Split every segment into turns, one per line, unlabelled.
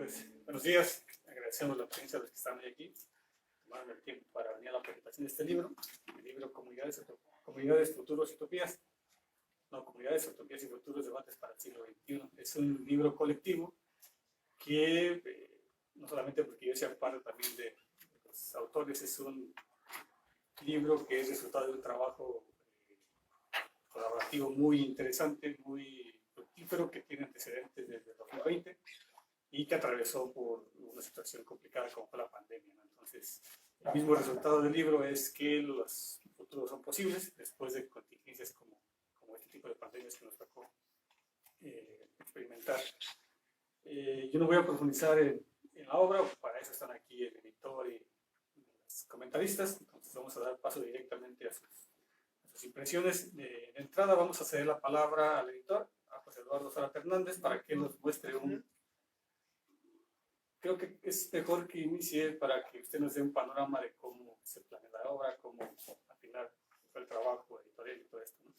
Pues, buenos días. Agradecemos la presencia de los que están hoy aquí, tomando el tiempo para venir a la presentación de este libro, el libro Comunidades, Futuros y Utopías. No, Comunidades, Utopías y Futuros, Debates para el siglo XXI. Es un libro colectivo que, no solamente porque yo sea parte también de los autores, es un libro que es resultado de un trabajo colaborativo muy interesante, muy fructífero, que tiene antecedentes desde el 2020 y que atravesó por una situación complicada como fue la pandemia, ¿no? Entonces, el mismo resultado del libro es que los futuros son posibles después de contingencias como este tipo de pandemias que nos tocó experimentar. Yo no voy a profundizar en la obra, para eso están aquí el editor y los comentaristas, entonces vamos a dar paso directamente a sus impresiones. De entrada vamos a ceder la palabra al editor, a José Eduardo Sara Fernández, para que nos muestre creo que es mejor que inicie para que usted nos dé un panorama de cómo se planea la obra, cómo al final fue el trabajo editorial y todo esto, ¿no?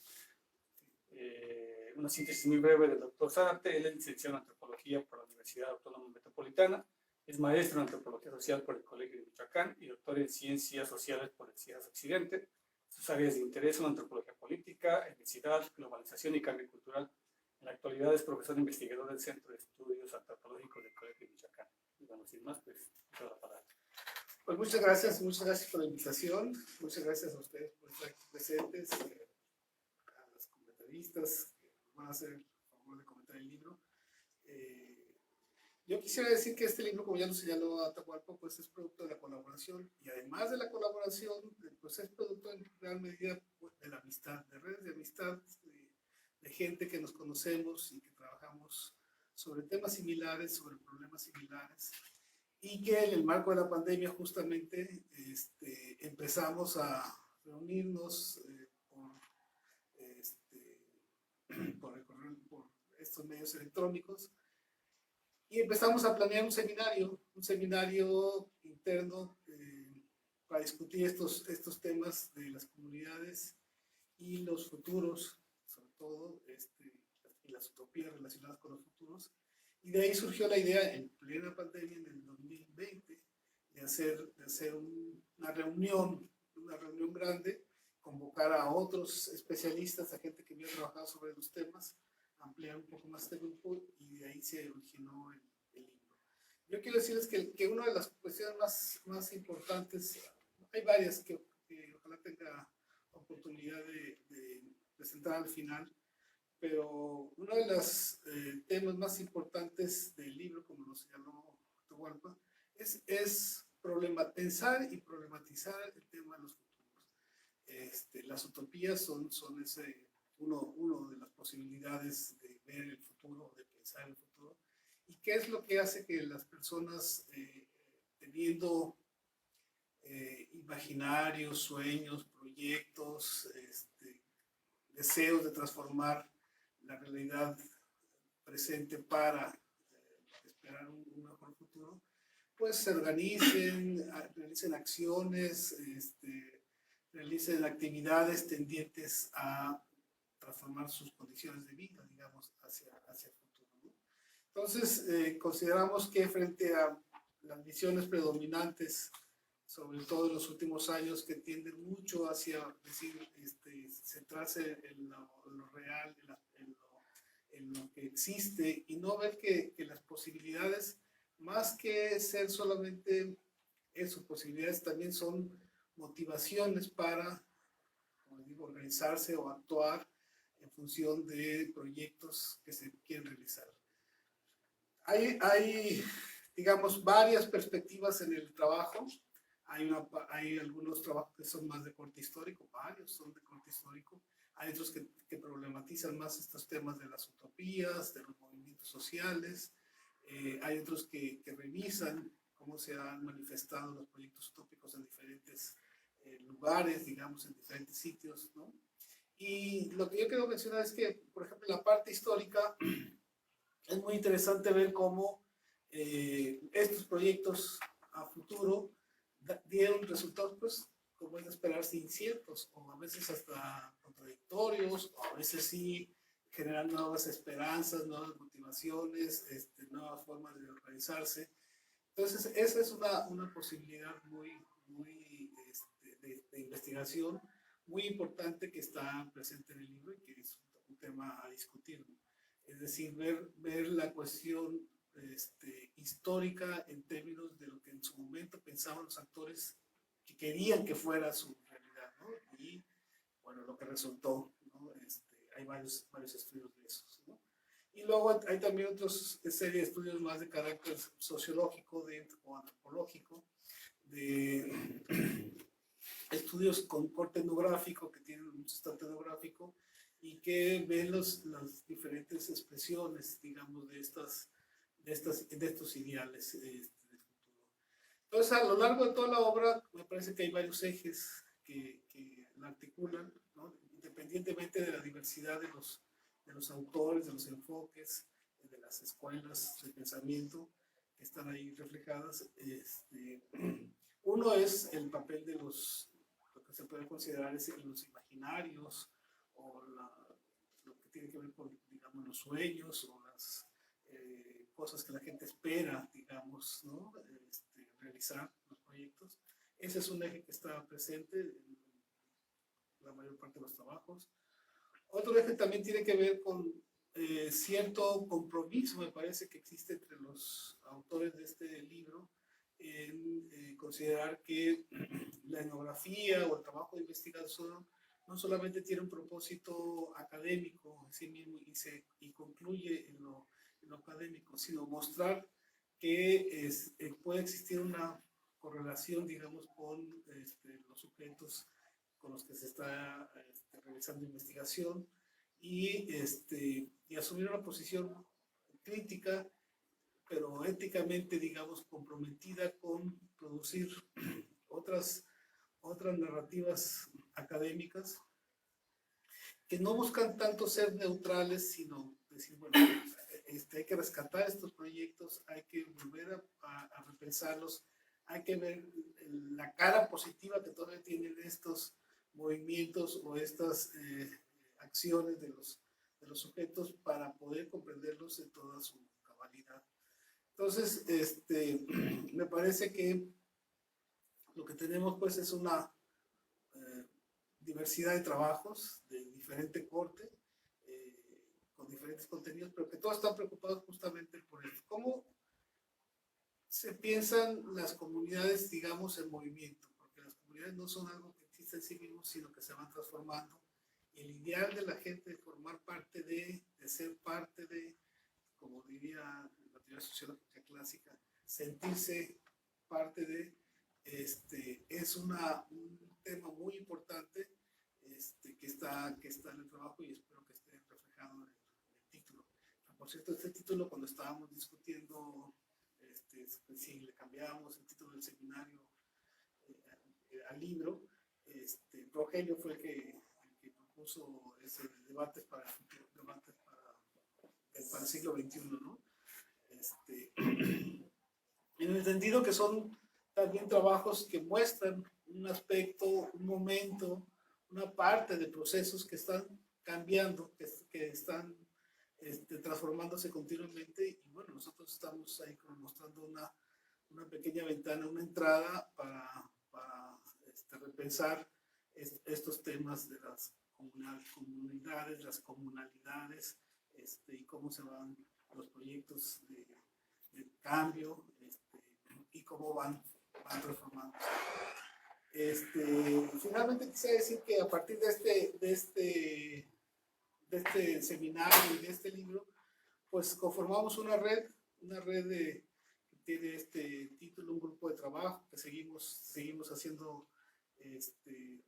Una síntesis muy breve del doctor Zárate. Él es licenciado en Antropología por la Universidad Autónoma Metropolitana, es maestro en Antropología Social por el Colegio de Michoacán y doctor en Ciencias Sociales por el CIESAS Occidente. Sus áreas de interés son antropología política, etnicidad, globalización y cambio cultural. En la actualidad es profesor investigador del Centro de Estudios Antropológicos del Colegio de Michoacán. Y bueno, sin más, pues, toda la palabra.
Pues muchas gracias por la invitación, muchas gracias a ustedes por estar aquí presentes, a los comentaristas que van a hacer el favor de comentar el libro. Yo quisiera decir que este libro, como ya lo señaló Atahualpa, pues es producto de la colaboración, y además de la colaboración, pues es producto en gran medida de la amistad, de redes de amistad, de gente que nos conocemos y que trabajamos sobre temas similares, sobre problemas similares, y que en el marco de la pandemia justamente empezamos a reunirnos por estos medios electrónicos, y empezamos a planear un seminario interno para discutir estos temas de las comunidades y los futuros, sobre todo, y las utopías relacionadas con los futuros. Y de ahí surgió la idea, en plena pandemia, en el 2020, de hacer una reunión grande, convocar a otros especialistas, a gente que había trabajado sobre los temas, ampliar un poco más este grupo, y de ahí se originó el libro. Yo quiero decirles que una de las cuestiones más importantes, hay varias que ojalá tenga oportunidad de presentar al final, pero uno de los temas más importantes del libro, como lo señaló Atahualpa, es pensar y problematizar el tema de los futuros. Las utopías son uno de las posibilidades de ver el futuro, de pensar el futuro, y qué es lo que hace que las personas, teniendo imaginarios, sueños, proyectos, deseos de transformar la realidad presente para esperar un mejor futuro, pues se organicen, realicen acciones, realicen actividades tendientes a transformar sus condiciones de vida, digamos, hacia el futuro, ¿no? Entonces, consideramos que frente a las visiones predominantes, sobre todo en los últimos años, que tienden mucho hacia centrarse en lo real, en lo que existe, y no ver que las posibilidades, más que ser solamente eso, posibilidades, también son motivaciones para, como digo, organizarse o actuar en función de proyectos que se quieren realizar. Hay, digamos, varias perspectivas en el trabajo. Hay algunos trabajos que son más de corte histórico, varios son de corte histórico. Hay otros que problematizan más estos temas de las utopías, de los movimientos sociales. Hay otros que revisan cómo se han manifestado los proyectos utópicos en diferentes lugares, digamos, en diferentes sitios, ¿no? Y lo que yo quiero mencionar es que, por ejemplo, en la parte histórica, es muy interesante ver cómo estos proyectos a futuro dieron resultados, pues, como es de esperarse, inciertos, o a veces hasta contradictorios, o a veces sí generan nuevas esperanzas, nuevas motivaciones, nuevas formas de organizarse. Entonces, esa es una posibilidad de investigación muy importante que está presente en el libro y que es un tema a discutir, ¿no? Es decir, ver la cuestión histórica en términos de lo que en su momento pensaban los actores que querían que fuera su realidad, ¿no? Y bueno, lo que resultó, ¿no? Hay varios estudios de esos, ¿no? Y luego hay también otros serie de estudios más de carácter sociológico o antropológico, de estudios con corte etnográfico, que tienen un sustento etnográfico y que ven las diferentes expresiones, digamos, de estos ideales del futuro. Entonces, a lo largo de toda la obra, me parece que hay varios ejes que la articulan, ¿no? Independientemente de la diversidad de los autores, de los enfoques, de las escuelas de pensamiento que están ahí reflejadas. Uno es el papel de lo que se puede considerar es los imaginarios, o lo que tiene que ver con, digamos, los sueños, o las cosas que la gente espera, digamos, ¿no? Realizar los proyectos. Ese es un eje que está presente en la mayor parte de los trabajos. Otro eje también tiene que ver con cierto compromiso, me parece, que existe entre los autores de este libro en considerar que la etnografía o el trabajo de investigación no solamente tiene un propósito académico en sí mismo y concluye en lo académico, sino mostrar que puede existir una correlación, digamos, con los sujetos con los que se está realizando investigación y asumir una posición crítica, pero éticamente, digamos, comprometida con producir otras narrativas académicas que no buscan tanto ser neutrales, sino decir, bueno, hay que rescatar estos proyectos, hay que volver a repensarlos, hay que ver la cara positiva que todavía tienen estos movimientos o estas acciones de los sujetos para poder comprenderlos en toda su cabalidad. Entonces, me parece que lo que tenemos pues es una diversidad de trabajos de diferente corte, con diferentes contenidos, pero que todos están preocupados justamente por el cómo se piensan las comunidades, digamos, en movimiento, porque las comunidades no son algo que existe en sí mismos, sino que se van transformando. Y el ideal de la gente de formar parte de ser parte de, como diría la teoría sociológica clásica, sentirse parte de, es un tema muy importante que está en el trabajo y espero que esté reflejado en el título. Por cierto, este título, cuando estábamos discutiendo si le cambiábamos el título del seminario al libro, Rogelio fue el que propuso ese debates para el futuro, debates para el siglo XXI, ¿no? En el sentido que son también trabajos que muestran un aspecto, un momento, una parte de procesos que están cambiando, que están transformándose continuamente, y bueno, nosotros estamos ahí como mostrando una pequeña ventana, una entrada para repensar estos temas de las comunidades, las comunalidades, y cómo se van los proyectos de cambio, y cómo van transformándose. Finalmente quisiera decir que a partir de este seminario y de este libro, pues conformamos una red que tiene este título, un grupo de trabajo, que seguimos haciendo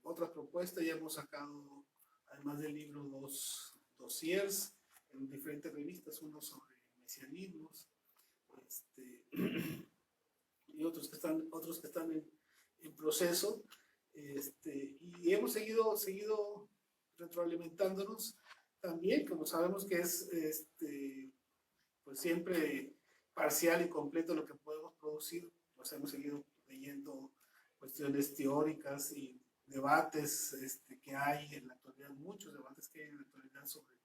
otras propuestas. Ya hemos sacado, además del libro, dos dossiers en diferentes revistas, uno sobre mesianismos, y otros que están en proceso, y hemos seguido retroalimentándonos también, como sabemos que es pues siempre parcial y completo lo que podemos producir, pues hemos seguido leyendo cuestiones teóricas y debates que hay en la actualidad, muchos debates que hay en la actualidad sobre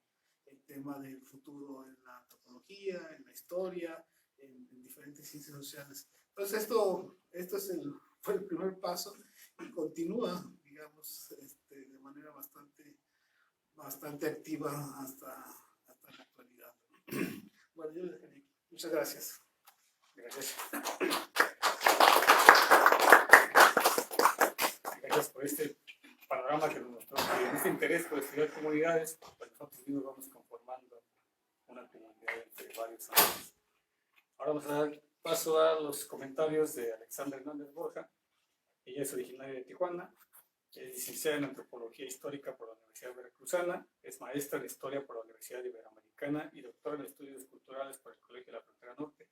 el tema del futuro en la antropología, en la historia, ciencias sociales. Entonces esto fue el primer paso y continúa, digamos, de manera bastante activa hasta la actualidad. Bueno, yo les dejaré aquí. Muchas gracias.
Gracias. Gracias por este panorama que nos mostró. Y este interés por estudiar comunidades, pues nosotros mismos vamos conformando una comunidad entre varios años. Ahora vamos a dar paso a los comentarios de Alexandra Hernández Borja. Ella es originaria de Tijuana, es licenciada en Antropología Histórica por la Universidad Veracruzana, es maestra en Historia por la Universidad Iberoamericana y doctora en Estudios Culturales por el Colegio de la Frontera Norte.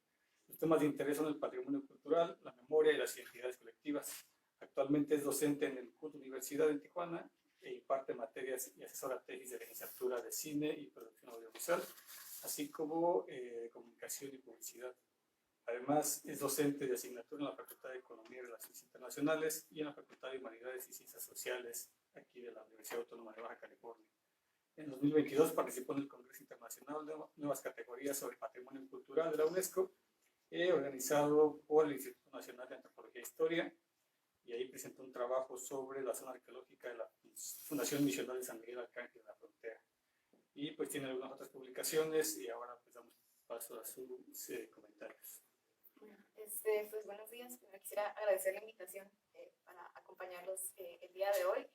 Los temas de interés son el patrimonio cultural, la memoria y las identidades colectivas. Actualmente es docente en el CUT Universidad en Tijuana e imparte materias y asesora tesis de licenciatura de Cine y Producción Audiovisual, así como de Comunicación y Publicidad. Además, es docente de asignatura en la Facultad de Economía y Relaciones Internacionales y en la Facultad de Humanidades y Ciencias Sociales, aquí de la Universidad Autónoma de Baja California. En 2022 participó en el Congreso Internacional de Nuevas Categorías sobre Patrimonio Cultural de la UNESCO, organizado por el Instituto Nacional de Antropología e Historia, y ahí presentó un trabajo sobre la zona arqueológica de la Fundación Misional de San Miguel Arcángel de la Frontera. Y pues tiene algunas otras publicaciones y ahora pues damos paso a sus comentarios.
Pues buenos días. Primero quisiera agradecer la invitación para acompañarlos el día de hoy.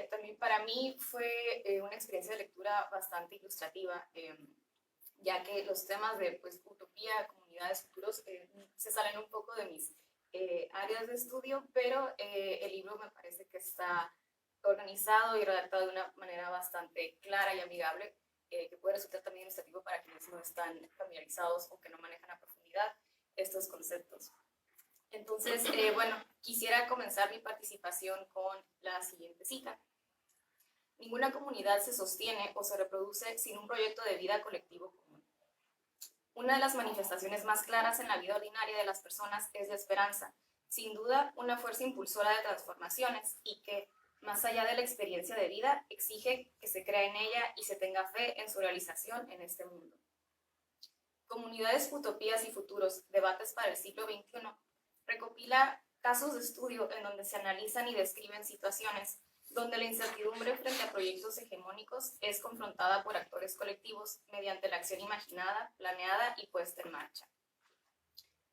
También para mí fue una experiencia de lectura bastante ilustrativa, ya que los temas de pues, utopía, comunidades, futuros se salen un poco de mis áreas de estudio, pero el libro me parece que está organizado y redactado de una manera bastante clara y amigable, que puede resultar también ilustrativo para quienes no están familiarizados o que no manejan a profundidad estos conceptos. Entonces, bueno, quisiera comenzar mi participación con la siguiente cita. Ninguna comunidad se sostiene o se reproduce sin un proyecto de vida colectivo común. Una de las manifestaciones más claras en la vida ordinaria de las personas es la esperanza, sin duda una fuerza impulsora de transformaciones y que, más allá de la experiencia de vida, exige que se crea en ella y se tenga fe en su realización en este mundo. Comunidades, utopías y futuros, debates para el siglo XXI, recopila casos de estudio en donde se analizan y describen situaciones donde la incertidumbre frente a proyectos hegemónicos es confrontada por actores colectivos mediante la acción imaginada, planeada y puesta en marcha.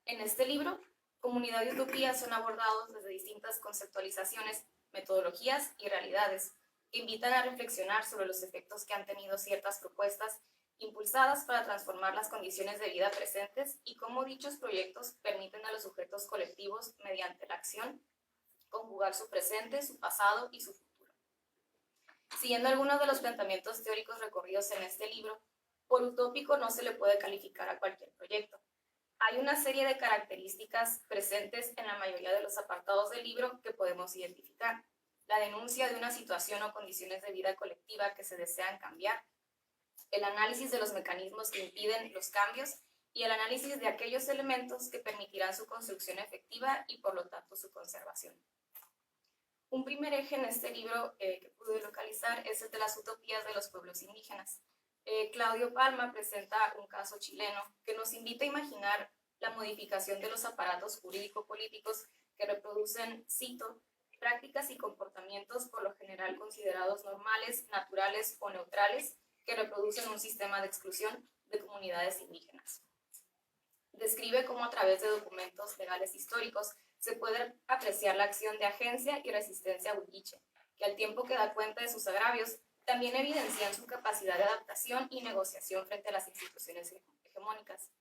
En este libro, comunidad y utopía son abordados desde distintas conceptualizaciones, metodologías y realidades que invitan a reflexionar sobre los efectos que han tenido ciertas propuestas impulsadas para transformar las condiciones de vida presentes y cómo dichos proyectos permiten a los sujetos colectivos, mediante la acción, conjugar su presente, su pasado y su futuro. Siguiendo algunos de los planteamientos teóricos recorridos en este libro, por utópico no se le puede calificar a cualquier proyecto. Hay una serie de características presentes en la mayoría de los apartados del libro que podemos identificar. La denuncia de una situación o condiciones de vida colectiva que se desean cambiar, el análisis de los mecanismos que impiden los cambios y el análisis de aquellos elementos que permitirán su construcción efectiva y por lo tanto su conservación. Un primer eje en este libro que pude localizar es el de las utopías de los pueblos indígenas. Claudio Palma presenta un caso chileno que nos invita a imaginar la modificación de los aparatos jurídico-políticos que reproducen, cito, prácticas y comportamientos por lo general considerados normales, naturales o neutrales, que reproducen un sistema de exclusión de comunidades indígenas. Describe cómo a través de documentos legales históricos se puede apreciar la acción de agencia y resistencia huilliche, que al tiempo que da cuenta de sus agravios, también evidencian su capacidad de adaptación y negociación frente a las instituciones hegemónicas.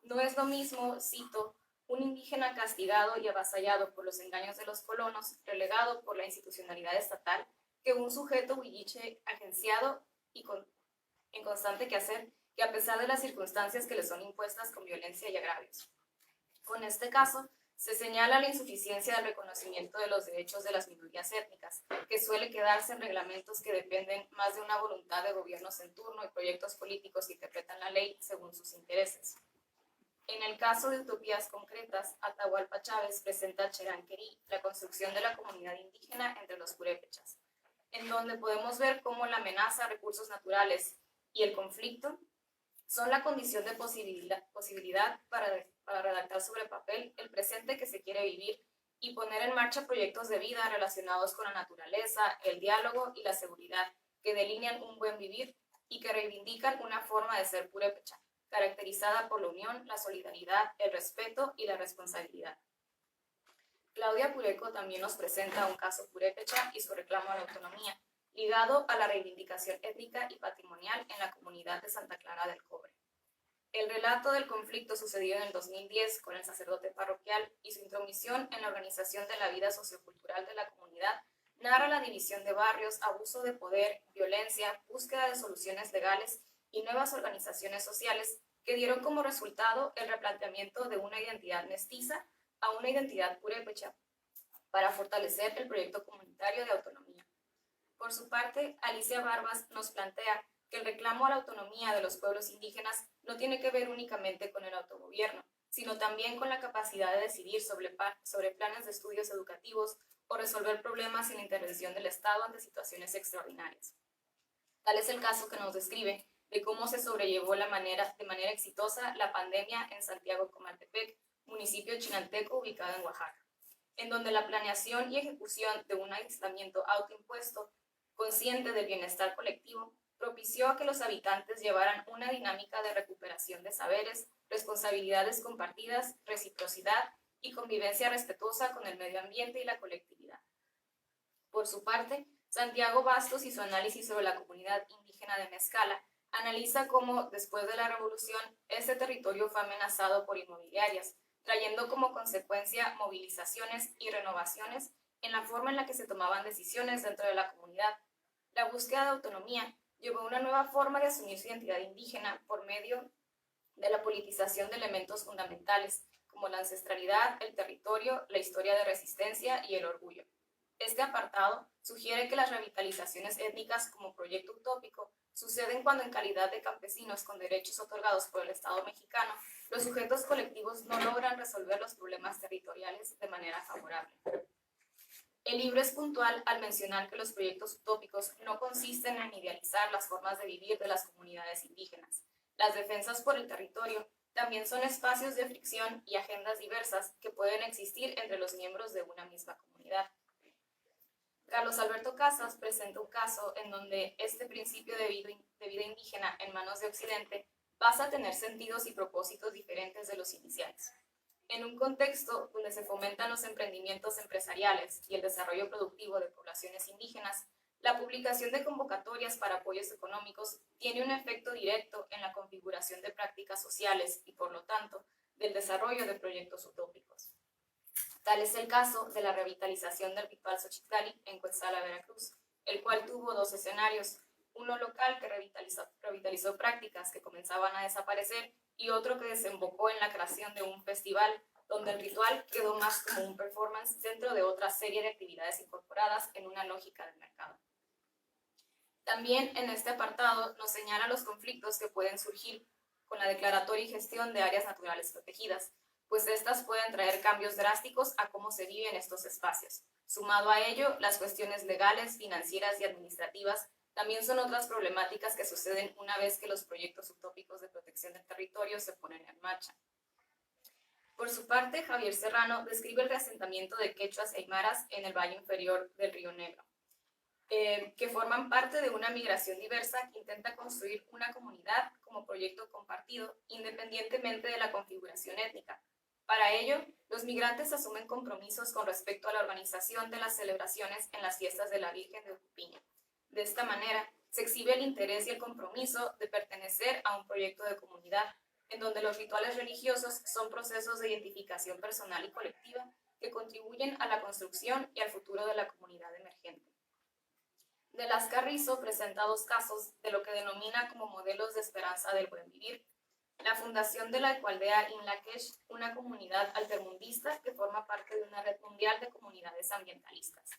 No es lo mismo, cito, un indígena castigado y avasallado por los engaños de los colonos, relegado por la institucionalidad estatal, que un sujeto huilliche agenciado y en constante quehacer, que a pesar de las circunstancias que le son impuestas con violencia y agravios. Con este caso, se señala la insuficiencia del reconocimiento de los derechos de las minorías étnicas, que suele quedarse en reglamentos que dependen más de una voluntad de gobiernos en turno y proyectos políticos que interpretan la ley según sus intereses. En el caso de utopías concretas, Atahualpa Chávez presenta a Cheranquerí, la construcción de la comunidad indígena entre los purépechas, en donde podemos ver cómo la amenaza a recursos naturales y el conflicto son la condición de posibilidad para redactar sobre papel el presente que se quiere vivir y poner en marcha proyectos de vida relacionados con la naturaleza, el diálogo y la seguridad que delinean un buen vivir y que reivindican una forma de ser purépecha, caracterizada por la unión, la solidaridad, el respeto y la responsabilidad. Claudia Pureco también nos presenta un caso purépecha y su reclamo a la autonomía, ligado a la reivindicación étnica y patrimonial en la comunidad de Santa Clara del Cobre. El relato del conflicto sucedido en el 2010 con el sacerdote parroquial y su intromisión en la organización de la vida sociocultural de la comunidad narra la división de barrios, abuso de poder, violencia, búsqueda de soluciones legales y nuevas organizaciones sociales que dieron como resultado el replanteamiento de una identidad mestiza a una identidad purépecha para fortalecer el proyecto comunitario de autonomía. Por su parte, Alicia Barbas nos plantea que el reclamo a la autonomía de los pueblos indígenas no tiene que ver únicamente con el autogobierno, sino también con la capacidad de decidir sobre planes de estudios educativos o resolver problemas sin la intervención del Estado ante situaciones extraordinarias. Tal es el caso que nos describe de cómo se sobrellevó de manera exitosa la pandemia en Santiago Comaltepec, municipio chinanteco ubicado en Oaxaca, en donde la planeación y ejecución de un aislamiento autoimpuesto, consciente del bienestar colectivo, propició que los habitantes llevaran una dinámica de recuperación de saberes, responsabilidades compartidas, reciprocidad y convivencia respetuosa con el medio ambiente y la colectividad. Por su parte, Santiago Bastos y su análisis sobre la comunidad indígena de Mezcala analiza cómo, después de la revolución, este territorio fue amenazado por inmobiliarias, trayendo como consecuencia movilizaciones y renovaciones en la forma en la que se tomaban decisiones dentro de la comunidad. La búsqueda de autonomía llevó a una nueva forma de asumir su identidad indígena por medio de la politización de elementos fundamentales, como la ancestralidad, el territorio, la historia de resistencia y el orgullo. Este apartado sugiere que las revitalizaciones étnicas como proyecto utópico suceden cuando, en calidad de campesinos con derechos otorgados por el Estado mexicano, los sujetos colectivos no logran resolver los problemas territoriales de manera favorable. El libro es puntual al mencionar que los proyectos utópicos no consisten en idealizar las formas de vivir de las comunidades indígenas. Las defensas por el territorio también son espacios de fricción y agendas diversas que pueden existir entre los miembros de una misma comunidad. Carlos Alberto Casas presenta un caso en donde este principio de vida indígena en manos de Occidente pasa a tener sentidos y propósitos diferentes de los iniciales. En un contexto donde se fomentan los emprendimientos empresariales y el desarrollo productivo de poblaciones indígenas, la publicación de convocatorias para apoyos económicos tiene un efecto directo en la configuración de prácticas sociales y, por lo tanto, del desarrollo de proyectos utópicos. Tal es el caso de la revitalización del ritual Xochitcali en Cuetzala, Veracruz, el cual tuvo dos escenarios, uno local que revitalizó prácticas que comenzaban a desaparecer y otro que desembocó en la creación de un festival donde el ritual quedó más como un performance dentro de otra serie de actividades incorporadas en una lógica de mercado. También en este apartado nos señala los conflictos que pueden surgir con la declaratoria y gestión de áreas naturales protegidas, pues estas pueden traer cambios drásticos a cómo se vive en estos espacios. Sumado a ello, las cuestiones legales, financieras y administrativas también son otras problemáticas que suceden una vez que los proyectos utópicos de protección del territorio se ponen en marcha. Por su parte, Javier Serrano describe el reasentamiento de quechuas e aymaras en el valle inferior del Río Negro, que forman parte de una migración diversa que intenta construir una comunidad como proyecto compartido, independientemente de la configuración étnica. Para ello, los migrantes asumen compromisos con respecto a la organización de las celebraciones en las fiestas de la Virgen de Ucupiña. De esta manera, se exhibe el interés y el compromiso de pertenecer a un proyecto de comunidad, en donde los rituales religiosos son procesos de identificación personal y colectiva que contribuyen a la construcción y al futuro de la comunidad emergente. De las Carrizo presenta dos casos de lo que denomina como modelos de esperanza del buen vivir. La fundación de la Ecualdea Inlaquesh, una comunidad altermundista que forma parte de una red mundial de comunidades ambientalistas.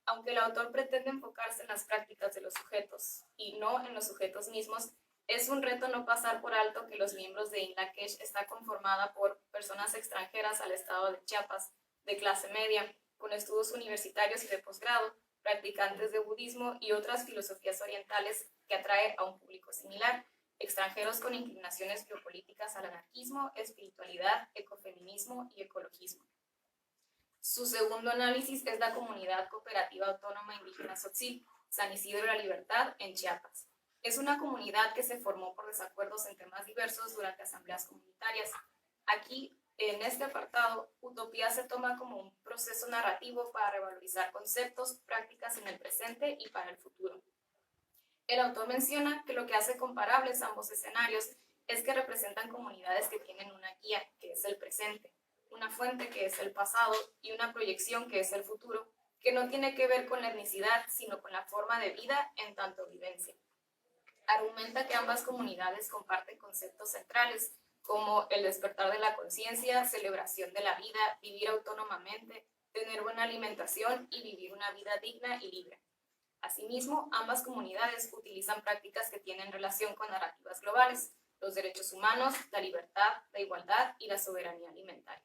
Aunque el autor pretende enfocarse en las prácticas de los sujetos y no en los sujetos mismos, es un reto no pasar por alto que los miembros de Inlaquesh está conformada por personas extranjeras al estado de Chiapas, de clase media, con estudios universitarios y de posgrado, practicantes de budismo y otras filosofías orientales que atrae a un público similar, extranjeros con inclinaciones biopolíticas al anarquismo, espiritualidad, ecofeminismo y ecologismo. Su segundo análisis es la comunidad cooperativa autónoma indígena Tzotzil, San Isidro de la Libertad, en Chiapas. Es una comunidad que se formó por desacuerdos en temas diversos durante asambleas comunitarias. Aquí, en este apartado, utopía se toma como un proceso narrativo para revalorizar conceptos, prácticas en el presente y para el futuro. El autor menciona que lo que hace comparables ambos escenarios es que representan comunidades que tienen una guía, que es el presente, una fuente, que es el pasado, y una proyección, que es el futuro, que no tiene que ver con la etnicidad, sino con la forma de vida en tanto vivencia. Argumenta que ambas comunidades comparten conceptos centrales, como el despertar de la conciencia, celebración de la vida, vivir autónomamente, tener buena alimentación y vivir una vida digna y libre. Asimismo, ambas comunidades utilizan prácticas que tienen relación con narrativas globales, los derechos humanos, la libertad, la igualdad y la soberanía alimentaria.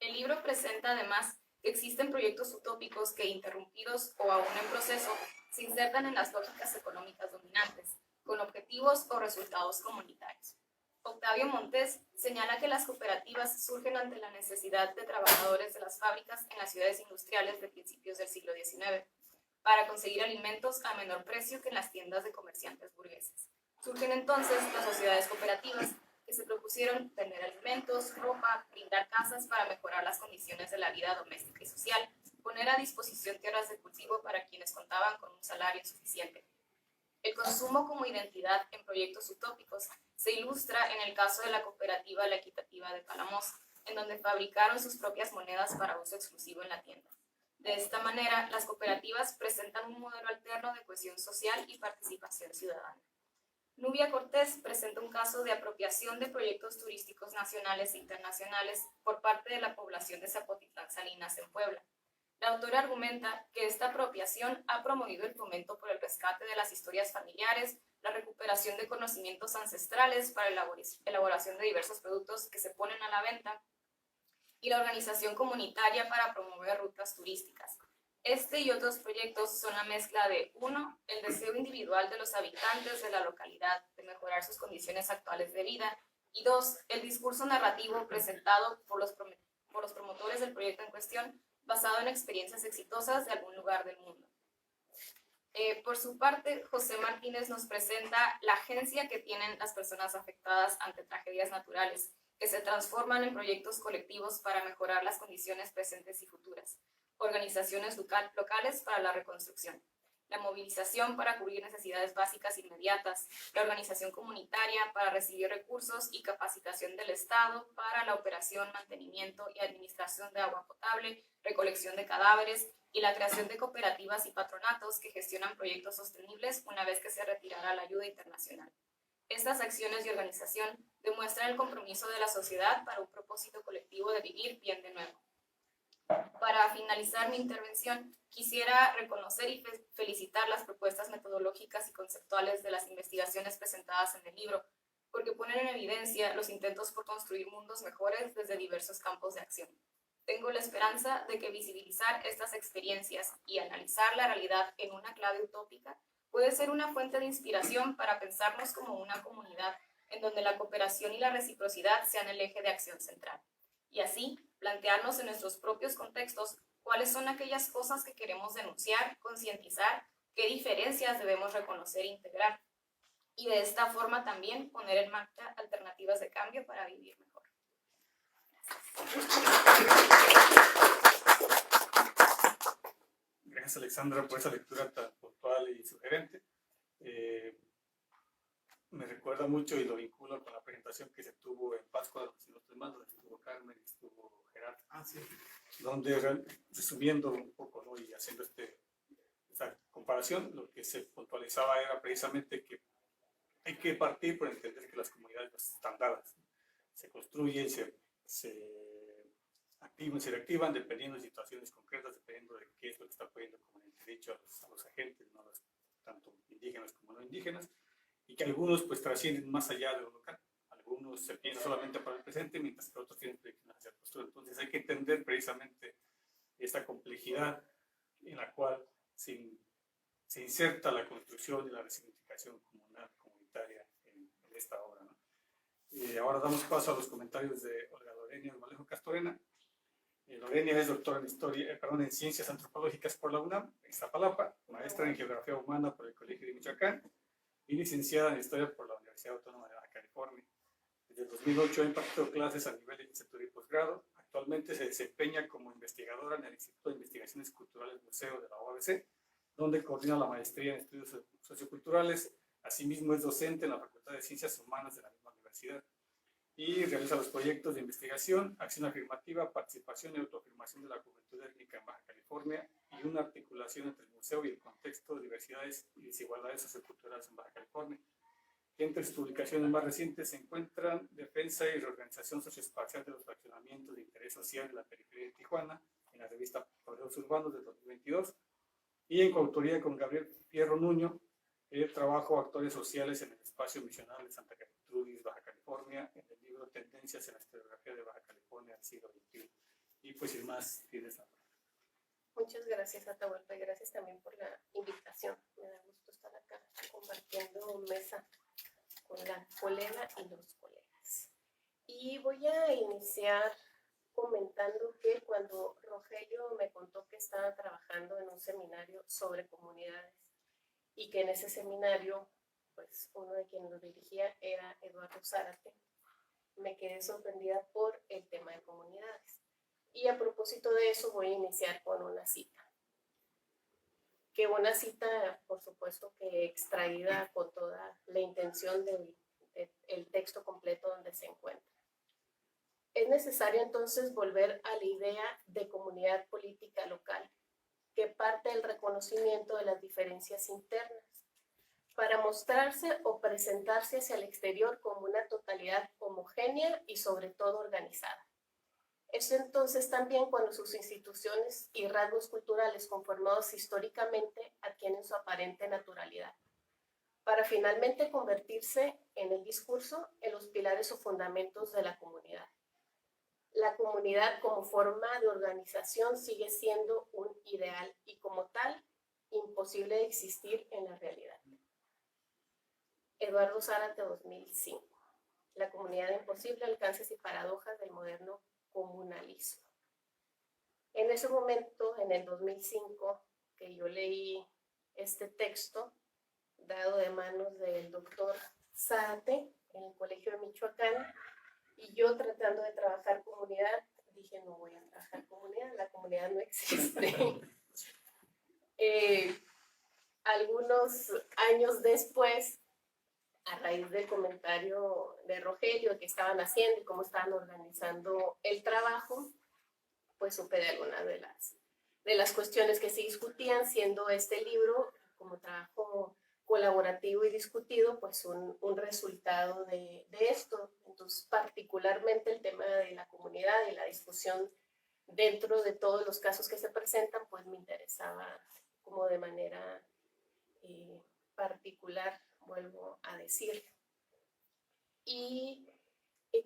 El libro presenta además que existen proyectos utópicos que, interrumpidos o aún en proceso, se insertan en las lógicas económicas dominantes, con objetivos o resultados comunitarios. Octavio Montes señala que las cooperativas surgen ante la necesidad de trabajadores de las fábricas en las ciudades industriales de principios del siglo XIX, para conseguir alimentos a menor precio que en las tiendas de comerciantes burgueses. Surgen entonces las sociedades cooperativas, que se propusieron vender alimentos, ropa, brindar casas para mejorar las condiciones de la vida doméstica y social, poner a disposición tierras de cultivo para quienes contaban con un salario suficiente. El consumo como identidad en proyectos utópicos se ilustra en el caso de la cooperativa La Equitativa de Palamos, en donde fabricaron sus propias monedas para uso exclusivo en la tienda. De esta manera, las cooperativas presentan un modelo alterno de cohesión social y participación ciudadana. Nubia Cortés presenta un caso de apropiación de proyectos turísticos nacionales e internacionales por parte de la población de Zapotitlán Salinas, en Puebla. La autora argumenta que esta apropiación ha promovido el fomento por el rescate de las historias familiares, la recuperación de conocimientos ancestrales para la elaboración de diversos productos que se ponen a la venta y la organización comunitaria para promover rutas turísticas. Este y otros proyectos son la mezcla de 1. El deseo individual de los habitantes de la localidad de mejorar sus condiciones actuales de vida, y 2. El discurso narrativo presentado por los promotores del proyecto en cuestión, basado en experiencias exitosas de algún lugar del mundo. Por su parte, José Martínez nos presenta la agencia que tienen las personas afectadas ante tragedias naturales, que se transforman en proyectos colectivos para mejorar las condiciones presentes y futuras, organizaciones locales para la reconstrucción, la movilización para cubrir necesidades básicas inmediatas, la organización comunitaria para recibir recursos y capacitación del Estado para la operación, mantenimiento y administración de agua potable, recolección de cadáveres y la creación de cooperativas y patronatos que gestionan proyectos sostenibles una vez que se retirará la ayuda internacional. Estas acciones de organización demuestran el compromiso de la sociedad para un propósito colectivo de vivir bien de nuevo. Para finalizar mi intervención, quisiera reconocer y felicitar las propuestas metodológicas y conceptuales de las investigaciones presentadas en el libro, porque ponen en evidencia los intentos por construir mundos mejores desde diversos campos de acción. Tengo la esperanza de que visibilizar estas experiencias y analizar la realidad en una clave utópica puede ser una fuente de inspiración para pensarnos como una comunidad en donde la cooperación y la reciprocidad sean el eje de acción central. Y así, plantearnos en nuestros propios contextos cuáles son aquellas cosas que queremos denunciar, concientizar, qué diferencias debemos reconocer e integrar. Y de esta forma también poner en marcha alternativas de cambio para vivir mejor.
Gracias, Alexandra, por esa lectura tan puntual y sugerente. Me recuerda mucho y lo vinculo con la presentación que se tuvo en Pascua, si no estoy mal, donde estuvo Carmen y estuvo Gerardo.
Sí.
Donde, resumiendo un poco, ¿no?, y haciendo esta comparación, lo que se puntualizaba era precisamente que hay que partir por entender que las comunidades no están dadas, ¿no? Se construyen, se activan, se reactivan dependiendo de situaciones concretas, dependiendo de qué es lo que está poniendo como en el derecho a los agentes, ¿no?, tanto indígenas como no indígenas, y que algunos pues trascienden más allá de lo local. Algunos se piensan solamente para el presente, mientras que otros tienen proyecciones hacia el futuro. Entonces hay que entender precisamente esta complejidad en la cual se inserta la construcción y la resignificación comunal como mayoritaria en esta obra, ¿no? Y ahora damos paso a los comentarios de Olga Lorenia Vallejo Castorena. Lorenia es doctora en Ciencias Antropológicas por la UNAM, en Iztapalapa, maestra en Geografía Humana por el Colegio de Michoacán y licenciada en Historia por la Universidad Autónoma de Baja California. Desde 2008 ha impartido clases a nivel de licenciatura y posgrado. Actualmente se desempeña como investigadora en el Instituto de Investigaciones Culturales Museo de la UABC, donde coordina la maestría en estudios socioculturales. Asimismo es docente en la Facultad de Ciencias Humanas de la misma universidad y realiza los proyectos de investigación, acción afirmativa, participación y autoafirmación de la juventud étnica en Baja California y una articulación entre el museo y el contexto de diversidades y desigualdades socioculturales en Baja California. Entre sus publicaciones más recientes se encuentran Defensa y reorganización socioespacial de los fraccionamientos de interés social de la periferia de Tijuana, en la revista Correos Urbanos de 2022, y en coautoría con Gabriel Fierro Nuño, el trabajo Actores Sociales en el Espacio Misional de Santa Gertrudis, Baja California, en el libro Tendencias en la Historiografía de Baja California del siglo XXI. Y pues sin más, tienes la palabra.
Muchas gracias, Atahualpa, y gracias también por la invitación. Me da gusto estar acá compartiendo mesa con la colega y los colegas. Y voy a iniciar comentando que cuando Rogelio me contó que estaba trabajando en un seminario sobre comunidades y que en ese seminario, pues uno de quienes lo dirigía era Eduardo Zárate, me quedé sorprendida por el tema de comunidades. Y a propósito de eso voy a iniciar con una cita. Que una cita, por supuesto, que extraída con toda la intención del texto completo donde se encuentra. Es necesario entonces volver a la idea de comunidad política local, que parte del reconocimiento de las diferencias internas, para mostrarse o presentarse hacia el exterior como una totalidad homogénea y sobre todo organizada. Es entonces también cuando sus instituciones y rasgos culturales conformados históricamente adquieren su aparente naturalidad, para finalmente convertirse en el discurso en los pilares o fundamentos de la comunidad. La comunidad como forma de organización sigue siendo un ideal y como tal imposible de existir en la realidad. Eduardo Zárate, 2005. La comunidad imposible, alcances y paradojas del moderno comunalismo. En ese momento, en el 2005, que yo leí este texto, dado de manos del doctor Zárate en el Colegio de Michoacán, y yo tratando de trabajar comunidad, dije, no voy a trabajar comunidad, la comunidad no existe. Algunos años después, a raíz del comentario de Rogelio, de qué estaban haciendo y cómo estaban organizando el trabajo, pues supe de algunas de las cuestiones que se discutían, siendo este libro, como trabajo colaborativo y discutido, pues un resultado de esto. Entonces, particularmente el tema de la comunidad y la discusión dentro de todos los casos que se presentan, pues me interesaba como de manera particular, vuelvo a decir. Y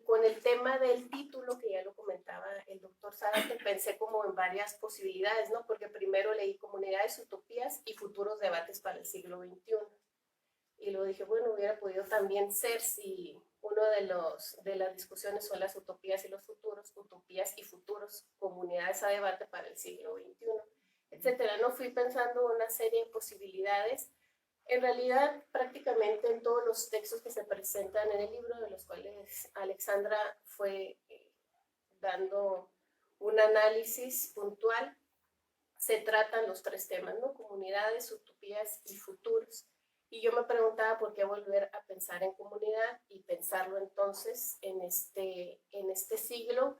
con el tema del título, que ya lo comentaba el doctor Zárate, pensé como en varias posibilidades, ¿no? Porque primero leí Comunidades, Utopías y Futuros Debates para el siglo XXI. Y luego dije, bueno, hubiera podido también ser si uno de las discusiones son las utopías y los futuros, utopías y futuros, comunidades a debate para el siglo XXI, etcétera. No fui pensando una serie de posibilidades. En realidad, prácticamente en todos los textos que se presentan en el libro, de los cuales Alexandra fue dando un análisis puntual, se tratan los tres temas, ¿no? Comunidades, utopías y futuros. Y yo me preguntaba por qué volver a pensar en comunidad y pensarlo entonces en este siglo.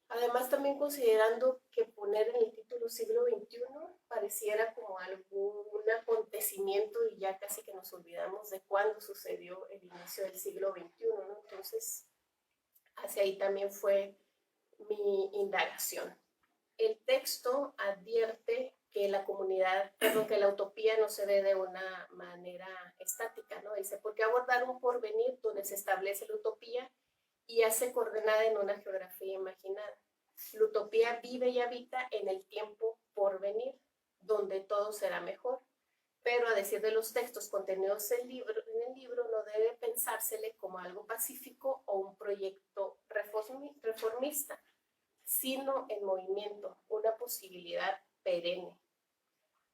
Además, también considerando que poner en el título siglo XXI pareciera como algún acontecimiento y ya casi que nos olvidamos de cuándo sucedió el inicio del siglo XXI, ¿no? Entonces, hacia ahí también fue mi indagación. El texto advierte que la comunidad, que la utopía no se ve de una manera estática, ¿no? Dice, ¿por qué abordar un porvenir donde se establece la utopía y hace coordenada en una geografía imaginada? La utopía vive y habita en el tiempo por venir, donde todo será mejor. pero a decir de los textos contenidos en el libro no debe pensársele como algo pacífico o un proyecto reformista, sino en movimiento, una posibilidad perenne.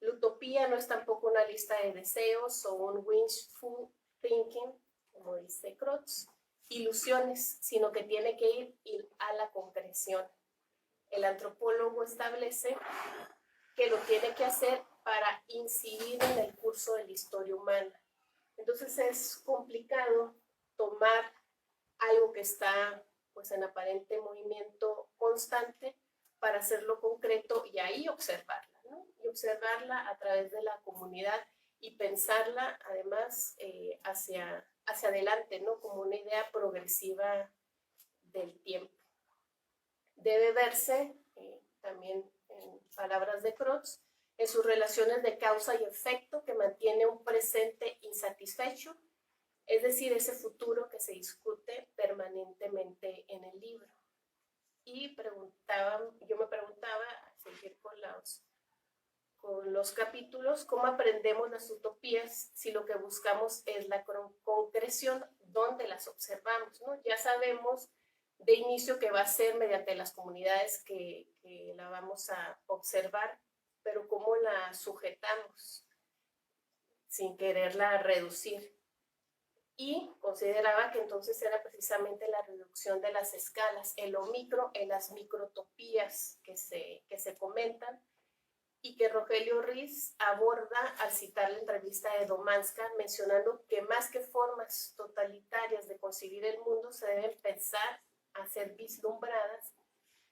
La utopía no es tampoco una lista de deseos o un wishful thinking, como dice Crotz, ilusiones, sino que tiene que ir a la concreción. El antropólogo establece que lo tiene que hacer para incidir en el curso de la historia humana. Entonces es complicado tomar algo que está pues en aparente movimiento constante para hacerlo concreto y ahí observarla, ¿no? Y observarla a través de la comunidad y pensarla además hacia adelante, ¿no? Como una idea progresiva del tiempo. Debe verse, también en palabras de Crotz, en sus relaciones de causa y efecto que mantiene un presente insatisfecho, es decir, ese futuro que se discute permanentemente en el libro. Y yo me preguntaba, al seguir con los capítulos, ¿cómo aprendemos las utopías si lo que buscamos es la concreción donde las observamos, ¿no? Ya sabemos de inicio que va a ser mediante las comunidades que la vamos a observar, pero ¿cómo la sujetamos sin quererla reducir? Y consideraba que entonces era precisamente la reducción de las escalas, en lo micro, en las microtopías que se comentan, y que Rogelio Ruiz aborda al citar la entrevista de Domanska, mencionando que más que formas totalitarias de concebir el mundo, se deben pensar a ser vislumbradas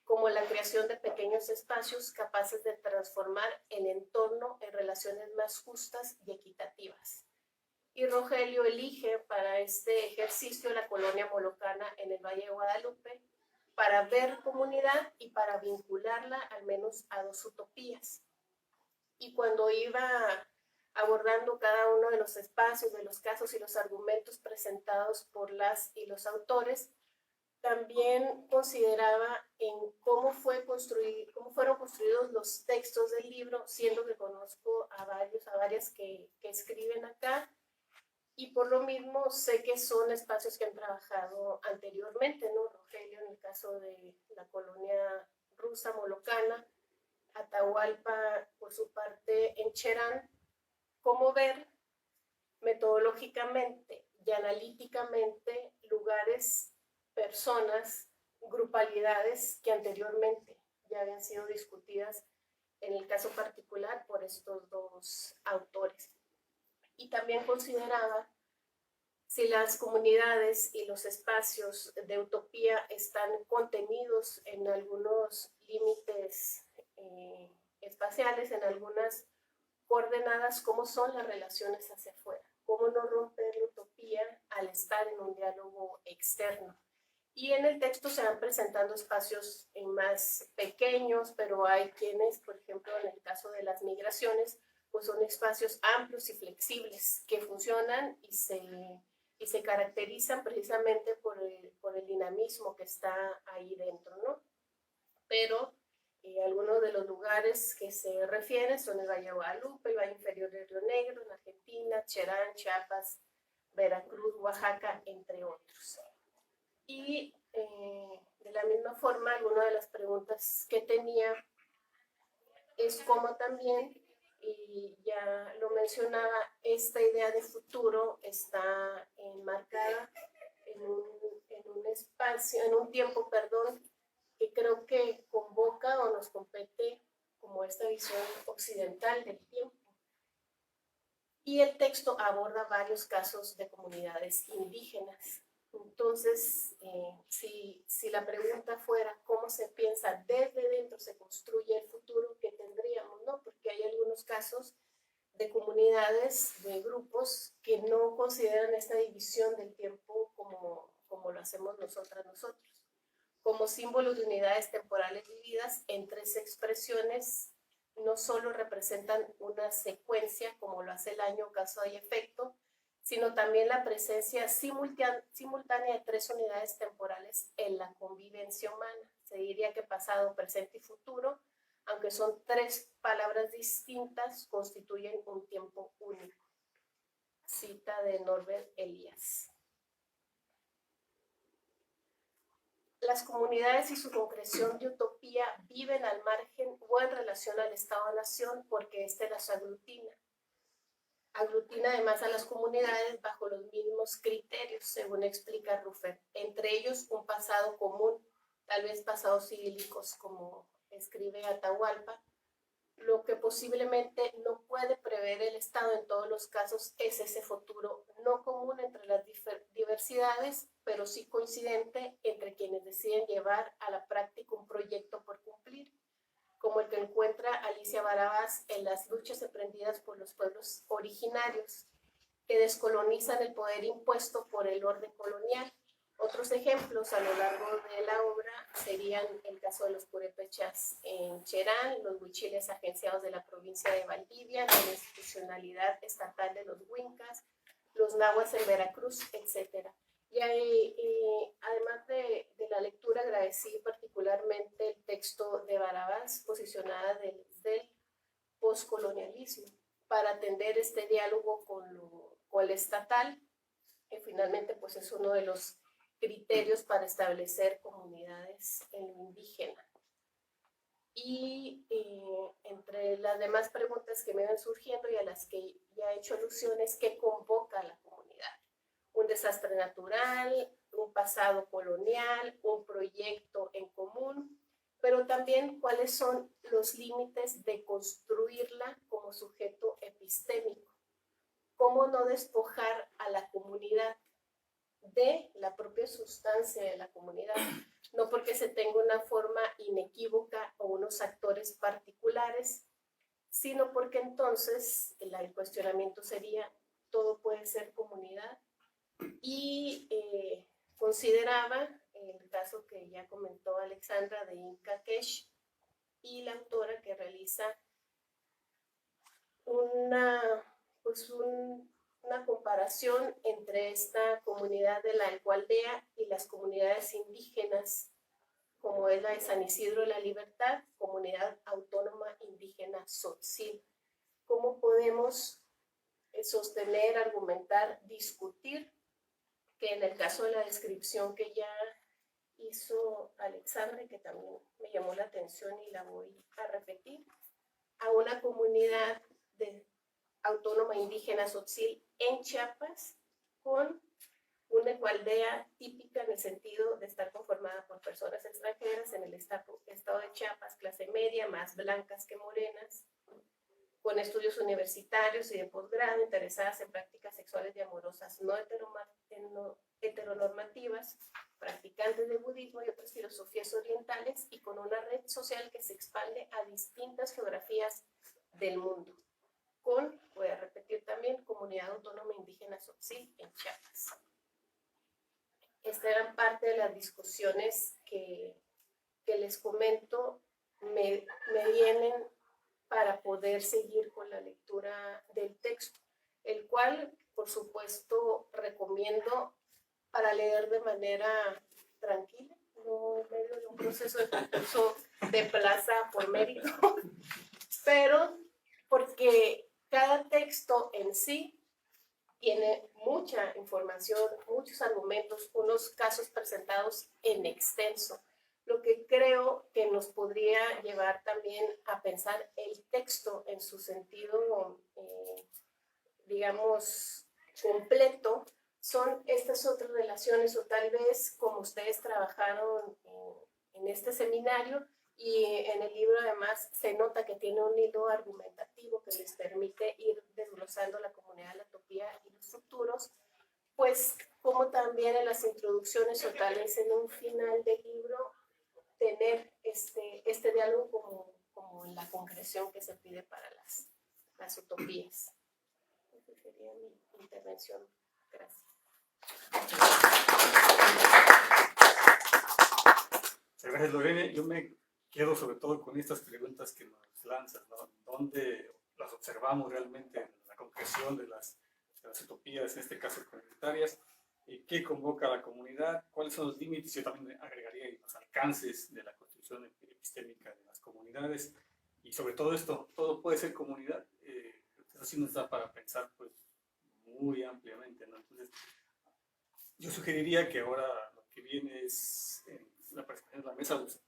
como la creación de pequeños espacios capaces de transformar el entorno en relaciones más justas y equitativas. Y Rogelio elige para este ejercicio la colonia molocana en el Valle de Guadalupe para ver comunidad y para vincularla al menos a dos utopías. Y cuando iba abordando cada uno de los espacios, de los casos y los argumentos presentados por las y los autores, también consideraba en cómo fueron construidos los textos del libro, siendo que conozco a varias que escriben acá, y por lo mismo sé que son espacios que han trabajado anteriormente, ¿no? Rogelio en el caso de la colonia rusa molocana, Atahualpa por su parte en Cherán, cómo ver metodológicamente y analíticamente lugares, personas, grupalidades que anteriormente ya habían sido discutidas en el caso particular por estos dos autores. Y también consideraba si las comunidades y los espacios de utopía están contenidos en algunos límites espaciales, en algunas coordenadas, cómo son las relaciones hacia afuera, cómo no romper la utopía al estar en un diálogo externo. Y en el texto se van presentando espacios más pequeños, pero hay quienes, por ejemplo, en el caso de las migraciones, pues son espacios amplios y flexibles que funcionan y se caracterizan precisamente por el dinamismo que está ahí dentro, ¿no? Pero algunos de los lugares que se refieren son el Valle de Guadalupe, el Valle Inferior del Río Negro, en Argentina, Cherán, Chiapas, Veracruz, Oaxaca, entre otros. Y de la misma forma, alguna de las preguntas que tenía es cómo también, y ya lo mencionaba, esta idea de futuro está enmarcada en un espacio, en un tiempo, que creo que convoca o nos compete como esta visión occidental del tiempo. Y el texto aborda varios casos de comunidades indígenas. Entonces, si la pregunta fuera cómo se piensa desde dentro, se construye el futuro que tendríamos, ¿no? Porque hay algunos casos de comunidades, de grupos que no consideran esta división del tiempo como lo hacemos nosotros, como símbolos de unidades temporales vividas en tres expresiones. No solo representan una secuencia como lo hace el año, causa y efecto, sino también la presencia simultánea de tres unidades temporales en la convivencia humana. Se diría que pasado, presente y futuro, aunque son tres palabras distintas, constituyen un tiempo único. Cita de Norbert Elias. Las comunidades y su concreción de utopía viven al margen o en relación al Estado-Nación porque éste las aglutina. Aglutina además a las comunidades bajo los mismos criterios, según explica Ruffert, entre ellos un pasado común, tal vez pasados cirílicos, como escribe Atahualpa. Lo que posiblemente no puede prever el Estado en todos los casos es ese futuro no común entre las diversidades, pero sí coincidente entre quienes deciden llevar a la práctica un proyecto por cumplir, como el que encuentra Alicia Barabás en las luchas emprendidas por los pueblos originarios, que descolonizan el poder impuesto por el orden colonial. Otros ejemplos a lo largo de la obra serían el caso de los purépechas en Cherán, los huichiles agenciados de la provincia de Valdivia, la institucionalidad estatal de los huincas, los nahuas en Veracruz, etc. Y además de la lectura, agradecí particularmente el texto de Barabás, posicionada desde el poscolonialismo, para atender este diálogo con el estatal, que finalmente pues, es uno de los criterios para establecer comunidades en lo indígena. Y entre las demás preguntas que me van surgiendo y a las que ya he hecho alusiones, ¿qué convoca a la comunidad? Un desastre natural, un pasado colonial, un proyecto en común, pero también cuáles son los límites de construirla como sujeto epistémico. ¿Cómo no despojar a la comunidad de la propia sustancia de la comunidad? No porque se tenga una forma inequívoca o unos actores particulares, sino porque entonces el cuestionamiento sería, ¿todo puede ser comunidad? Y consideraba el caso que ya comentó Alexandra de Inca Kesh y la autora que realiza una comparación entre esta comunidad de la Ecualdea y las comunidades indígenas, como es la de San Isidro de la Libertad, comunidad autónoma indígena Tzotzil. ¿Cómo podemos sostener, argumentar, discutir que en el caso de la descripción que ya hizo Alexandre, que también me llamó la atención y la voy a repetir, a una comunidad autónoma indígena Tzotzil en Chiapas con una ecualdea típica en el sentido de estar conformada por personas extranjeras en el estado de Chiapas, clase media, más blancas que morenas, con estudios universitarios y de posgrado, interesadas en prácticas sexuales y amorosas no heteronormativas, practicantes de budismo y otras filosofías orientales, y con una red social que se expande a distintas geografías del mundo. Voy a repetir también, Comunidad Autónoma Indígena Tzotzil en Chiapas. Esta eran parte de las discusiones que les comento, me vienen para poder seguir con la lectura del texto, el cual, por supuesto, recomiendo para leer de manera tranquila, no en medio de un proceso de concurso de plaza por mérito, pero porque cada texto en sí tiene mucha información, muchos argumentos, unos casos presentados en extenso, lo que creo que nos podría llevar también a pensar el texto en su sentido, digamos, completo. Son estas otras relaciones, o tal vez como ustedes trabajaron en este seminario, y en el libro además se nota que tiene un hilo argumentativo que les permite ir desglosando la comunidad de la utopía y los futuros, pues como también en las introducciones o tal vez en un final del libro tener este diálogo como la concreción que se pide para las utopías. Esa sería mi intervención. Gracias.
Gracias, Lorena. Yo me quedo sobre todo con estas preguntas que nos lanzas, ¿no? ¿Dónde las observamos realmente en la concreción de las utopías, en este caso comunitarias? ¿Qué convoca a la comunidad? ¿Cuáles son los límites? Yo también agregaría los alcances de la construcción epistémica de las comunidades. Y sobre todo esto, todo puede ser comunidad. Eso sí nos da para pensar pues muy ampliamente, ¿no? Entonces, yo sugeriría que ahora lo que viene es la presentación de la mesa, pues,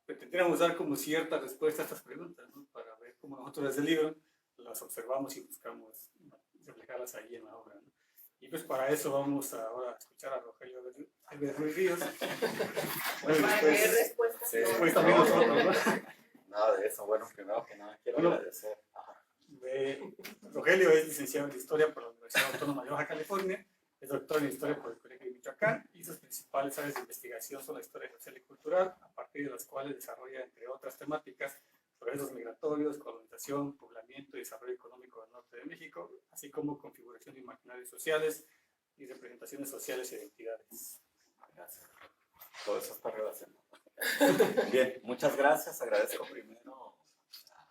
pretendiéramos dar como cierta respuesta a estas preguntas, ¿no? Para ver cómo nosotros desde el libro las observamos y buscamos reflejarlas ahí en la obra, ¿no? Y pues para eso vamos ahora a escuchar a Rogelio Álvarez Ruiz Ríos. Bueno,
Para que dé respuestas.
Sí.
después también nosotros, ¿no?
Nada de eso. Bueno, primero que nada quiero
Bueno.
agradecer. Ajá.
Rogelio es licenciado en Historia por la Universidad Autónoma de Baja California, es doctor en Historia por el Colegio de Michoacán y sus principales áreas de investigación son la historia social y cultural, a partir de las cuales desarrolla, entre otras temáticas, procesos migratorios, colonización, poblamiento y desarrollo económico del norte de México, así como configuración de imaginarios sociales y representaciones sociales e identidades.
Gracias. Todo eso está relacionado. Bien, muchas gracias. Agradezco primero a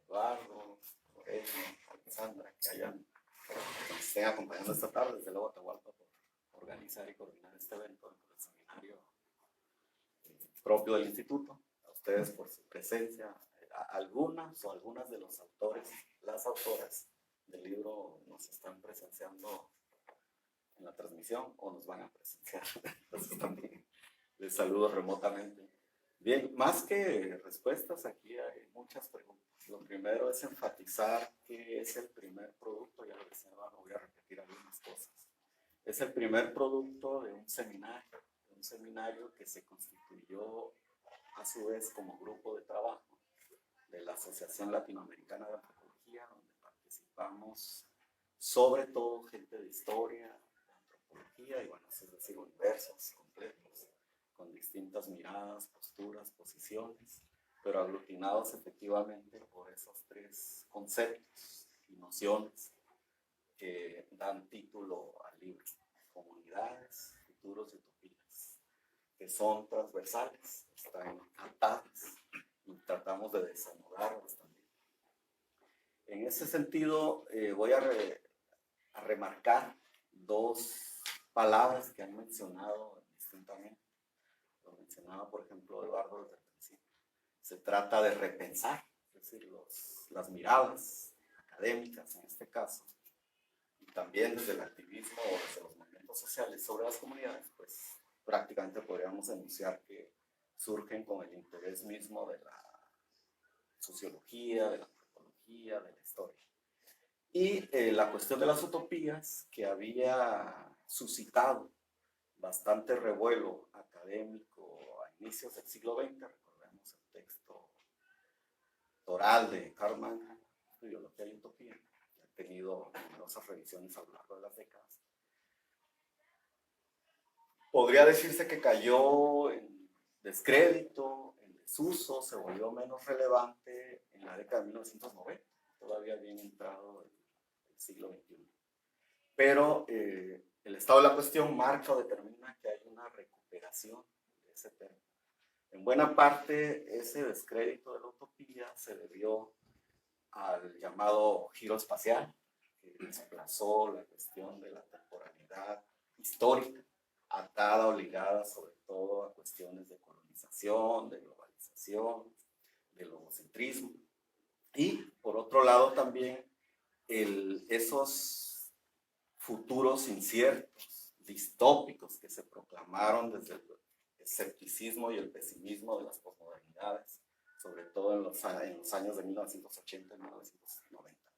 Eduardo, Moreno, Alexandra, que nos estén acompañando esta tarde, desde luego Atahualpa, por organizar y coordinar este evento dentro del seminario propio del instituto. A ustedes por su presencia. Algunas de los autores, las autoras del libro nos están presenciando en la transmisión o nos van a presenciar. Entonces también les saludo remotamente. Bien, más que respuestas, aquí hay muchas preguntas. Lo primero es enfatizar que es el primer producto, ya lo decía, no voy a repetir algunas cosas. Es el primer producto de un seminario que se constituyó a su vez como grupo de trabajo de la Asociación Latinoamericana de Antropología, donde participamos sobre todo gente de historia, de antropología, y bueno, es decir, universos completos, con distintas miradas, posturas, posiciones, pero aglutinados efectivamente por esos tres conceptos y nociones que dan título al libro: comunidades, futuros y utopías, que son transversales, están atadas y tratamos de desanudarlas también. En ese sentido, voy a remarcar dos palabras que han mencionado distintamente. Lo mencionaba, por ejemplo, Eduardo desde el principio. Se trata de repensar, es decir, las miradas académicas en este caso, y también desde el activismo o desde los movimientos sociales sobre las comunidades, pues prácticamente podríamos enunciar que surgen con el interés mismo de la sociología, de la antropología, de la historia. Y la cuestión de las utopías, que había suscitado bastante revuelo académico a inicios del siglo XX, recordemos el texto toral de Karl Mann, Ideología y Utopía, que ha tenido numerosas revisiones a lo largo de las décadas. Podría decirse que cayó en descrédito, en desuso, se volvió menos relevante en la década de 1990, todavía bien entrado el siglo XXI. Pero el estado de la cuestión marca o determina que hay una recuperación de ese término. En buena parte, ese descrédito de la utopía se debió al llamado giro espacial, que desplazó la cuestión de la temporalidad histórica, atada o ligada sobre todo a cuestiones de colonización, de globalización, del logocentrismo. Y por otro lado también esos futuros inciertos, distópicos, que se proclamaron desde el escepticismo y el pesimismo de las posmodernidades, sobre todo en los años de 1980 y 1990.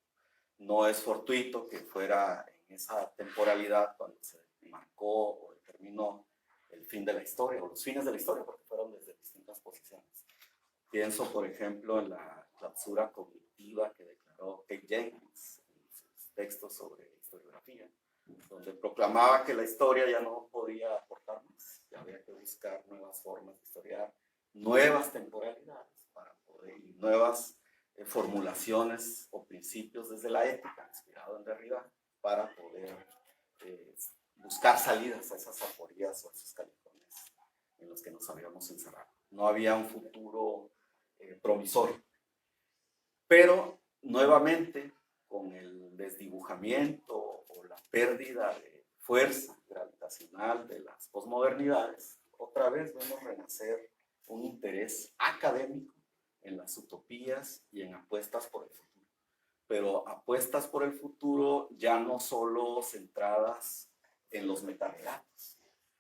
No es fortuito que fuera en esa temporalidad cuando se marcó o determinó el fin de la historia, o los fines de la historia, porque fueron desde distintas posiciones. Pienso, por ejemplo, en la clausura cognitiva que declaró Kate Jenkins en sus textos sobre historiografía, donde proclamaba que la historia ya no podía aportar más, ya había que buscar nuevas formas de historiar, nuevas temporalidades para poder, y nuevas formulaciones o principios desde la ética, inspirado en Derrida, para poder buscar salidas a esas aporías o a esos califones en los que nos habíamos encerrado. No había un futuro promisorio. Pero nuevamente, con el desdibujamiento o la pérdida de fuerza gravitacional de las posmodernidades, otra vez vemos renacer un interés académico en las utopías y en apuestas por el futuro. Pero apuestas por el futuro ya no solo centradas en los metarrelatos,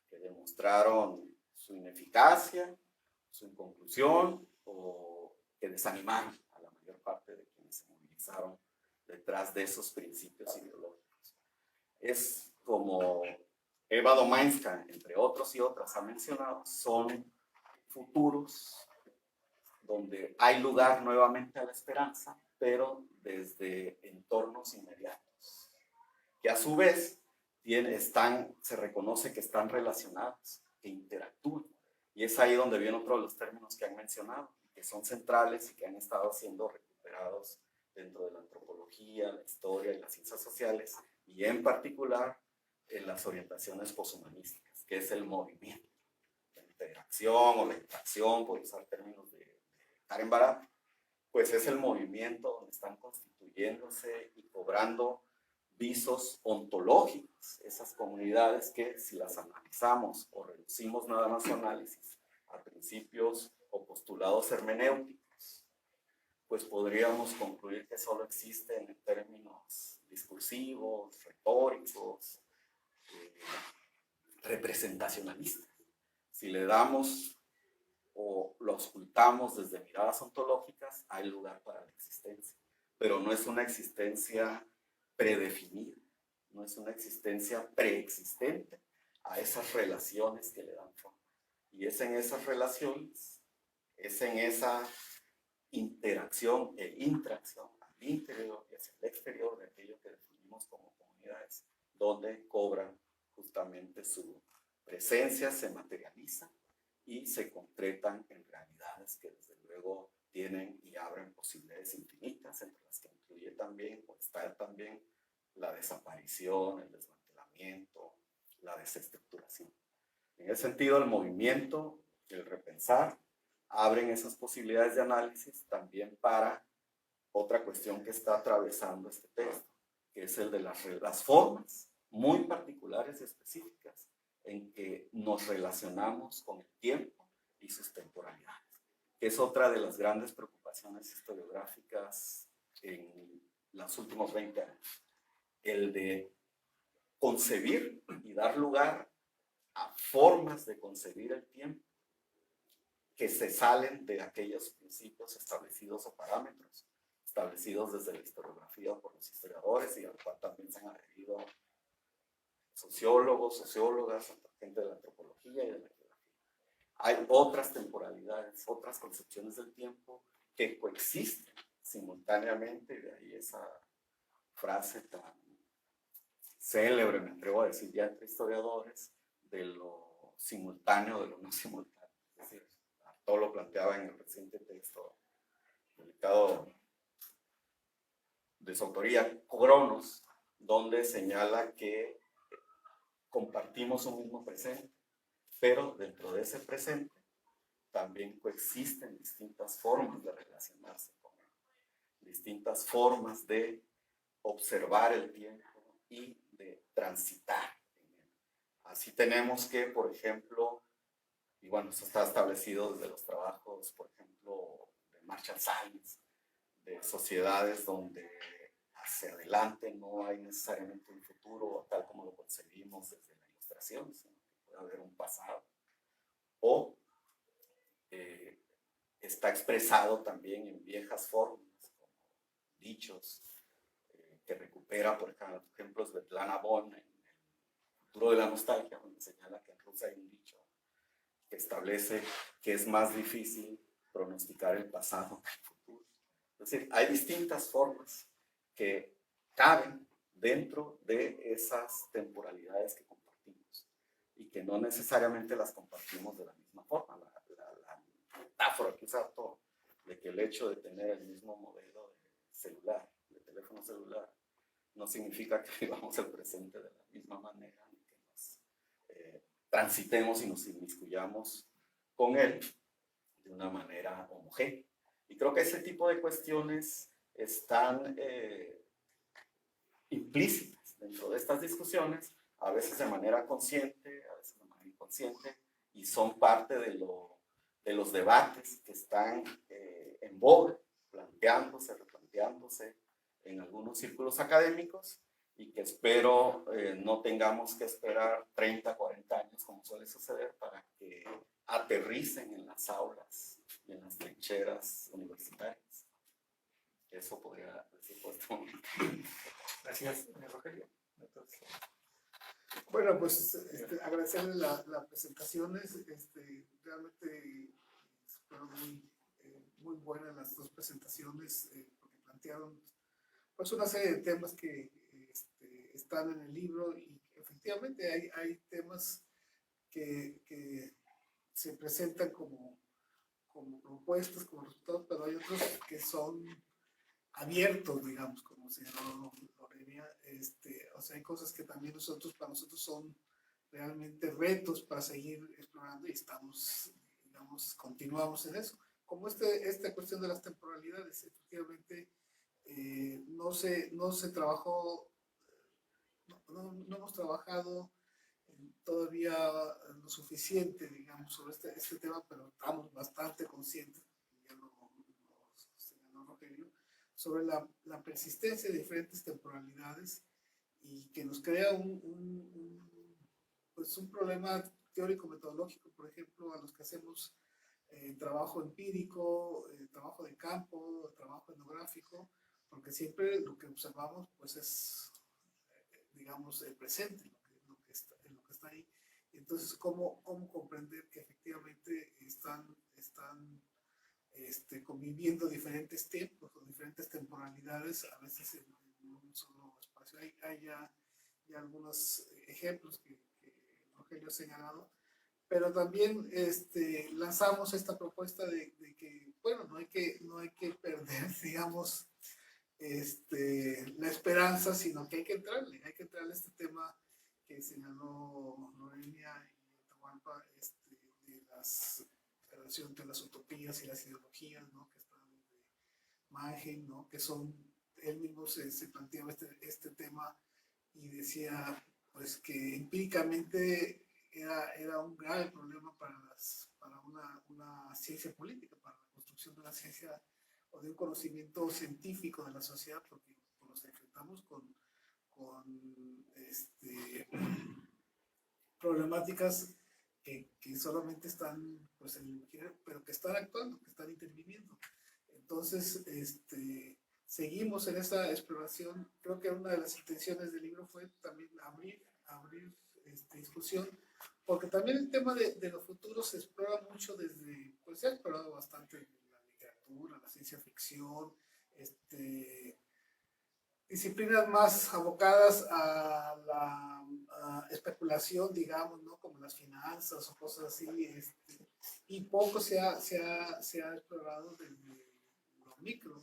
que demostraron su ineficacia, su inconclusión, o que desanimaron a la mayor parte de quienes se movilizaron detrás de esos principios ideológicos. Es como Eva Domainska, entre otros y otras, ha mencionado, son futuros donde hay lugar nuevamente a la esperanza, pero desde entornos inmediatos, que a su vez se reconoce que están relacionados, que interactúan. Y es ahí donde viene otro de los términos que han mencionado, que son centrales y que han estado siendo recuperados dentro de la antropología, la historia y las ciencias sociales, y en particular en las orientaciones poshumanísticas, que es el movimiento, la interacción o la interacción, por usar términos de Karen Barad, pues es el movimiento donde están constituyéndose y cobrando visos ontológicos esas comunidades que, si las analizamos o reducimos nada más su análisis a principios o postulados hermenéuticos, pues podríamos concluir que solo existen en términos discursivos, retóricos, representacionalistas. Si le damos o lo ocultamos desde miradas ontológicas, hay lugar para la existencia, pero no es una existencia predefinida, no es una existencia preexistente a esas relaciones que le dan forma. Y es en esas relaciones, es en esa interacción e interacción al interior y hacia el exterior de aquello que definimos como comunidades, donde cobran justamente su presencia, se materializa y se concretan en realidades que desde luego tienen y abren posibilidades infinitas, entre las que incluye también, o está también, la desaparición, el desmantelamiento, la desestructuración. En ese sentido, el movimiento, el repensar, abren esas posibilidades de análisis también para otra cuestión que está atravesando este texto, que es el de las formas muy particulares y específicas en que nos relacionamos con el tiempo y sus temporalidades, que es otra de las grandes preocupaciones historiográficas en los últimos 20 años, el de concebir y dar lugar a formas de concebir el tiempo que se salen de aquellos principios establecidos o parámetros establecidos desde la historiografía por los historiadores, y al cual también se han adherido sociólogos, sociólogas, gente de la antropología y de la geografía. Hay otras temporalidades, otras concepciones del tiempo que coexisten simultáneamente, y de ahí esa frase tan célebre, me atrevo a decir ya entre historiadores, de lo simultáneo de lo no simultáneo. Es decir, todo lo planteaba en el reciente texto publicado de su autoría, Cronos, donde señala que compartimos un mismo presente, pero dentro de ese presente también coexisten distintas formas de relacionarse con él, distintas formas de observar el tiempo y de transitar en él. Así tenemos que, por ejemplo, y bueno, eso está establecido desde los trabajos, por ejemplo, de Marshall Sahlins, de sociedades donde hacia adelante no hay necesariamente un futuro tal como lo concebimos desde la ilustración, sino que puede haber un pasado. O está expresado también en viejas formas, como dichos que recupera, por ejemplo, Svetlana Bon en El futuro de la nostalgia, donde señala que en Rusia hay un dicho que establece que es más difícil pronosticar el pasado que el futuro. Es decir, hay distintas formas que caben dentro de esas temporalidades que compartimos y que no necesariamente las compartimos de la misma forma. La metáfora que usa todo, de que el hecho de tener el mismo modelo de celular, de teléfono celular, no significa que vivamos el presente de la misma manera, ni que nos transitemos y nos inmiscuyamos con él de una manera homogénea. Y creo que ese tipo de cuestiones están implícitas dentro de estas discusiones, a veces de manera consciente, a veces de manera inconsciente, y son parte de los debates que están en boga, planteándose, replanteándose en algunos círculos académicos, y que espero no tengamos que esperar 30, 40 años, como suele suceder, para que aterricen en las aulas y en las trincheras universitarias. Eso podría decir por este momento.
Gracias, Rogelio. Entonces,
Bueno, pues agradecerles las presentaciones. Realmente fueron muy buenas las dos presentaciones, porque plantearon pues una serie de temas que están en el libro, y efectivamente hay temas que se presentan como propuestas, como resultados, pero hay otros que son abiertos, digamos, como señaló Lorena. O sea, hay cosas que también para nosotros son realmente retos para seguir explorando, y estamos, digamos, continuamos en eso. Como esta cuestión de las temporalidades, efectivamente, no se trabajó, no hemos trabajado todavía lo suficiente, digamos, sobre este tema, pero estamos bastante conscientes, ya lo señaló Rogelio, sobre la persistencia de diferentes temporalidades, y que nos crea pues un problema teórico-metodológico, por ejemplo, a los que hacemos trabajo empírico, trabajo de campo, trabajo etnográfico, porque siempre lo que observamos pues es, digamos, el presente, lo que está ahí. Entonces, ¿cómo comprender que efectivamente están conviviendo diferentes tiempos o diferentes temporalidades, a veces en un solo espacio? Hay ya algunos ejemplos que Rogelio ha señalado, pero también lanzamos esta propuesta de que, bueno, no hay que perder, digamos, la esperanza, sino que hay que entrarle a este tema que señaló Lorena y Atahualpa, de las relación entre las utopías y las ideologías, ¿no? Que están de Mannheim, ¿no? Que son, él mismo se planteaba este tema, y decía pues que empíricamente era un grave problema para una ciencia política, para la construcción de una ciencia o de un conocimiento científico de la sociedad, porque nos enfrentamos con problemáticas que solamente están pues en el imaginario, pero que están actuando, que están interviniendo. Entonces, seguimos en esa exploración. Creo que una de las intenciones del libro fue también abrir discusión, porque también el tema de los futuros se explora mucho desde, pues se ha explorado bastante la literatura, la ciencia ficción, disciplinas más abocadas a la especulación, digamos, ¿no? Como las finanzas o cosas así, y poco se ha explorado desde lo micro,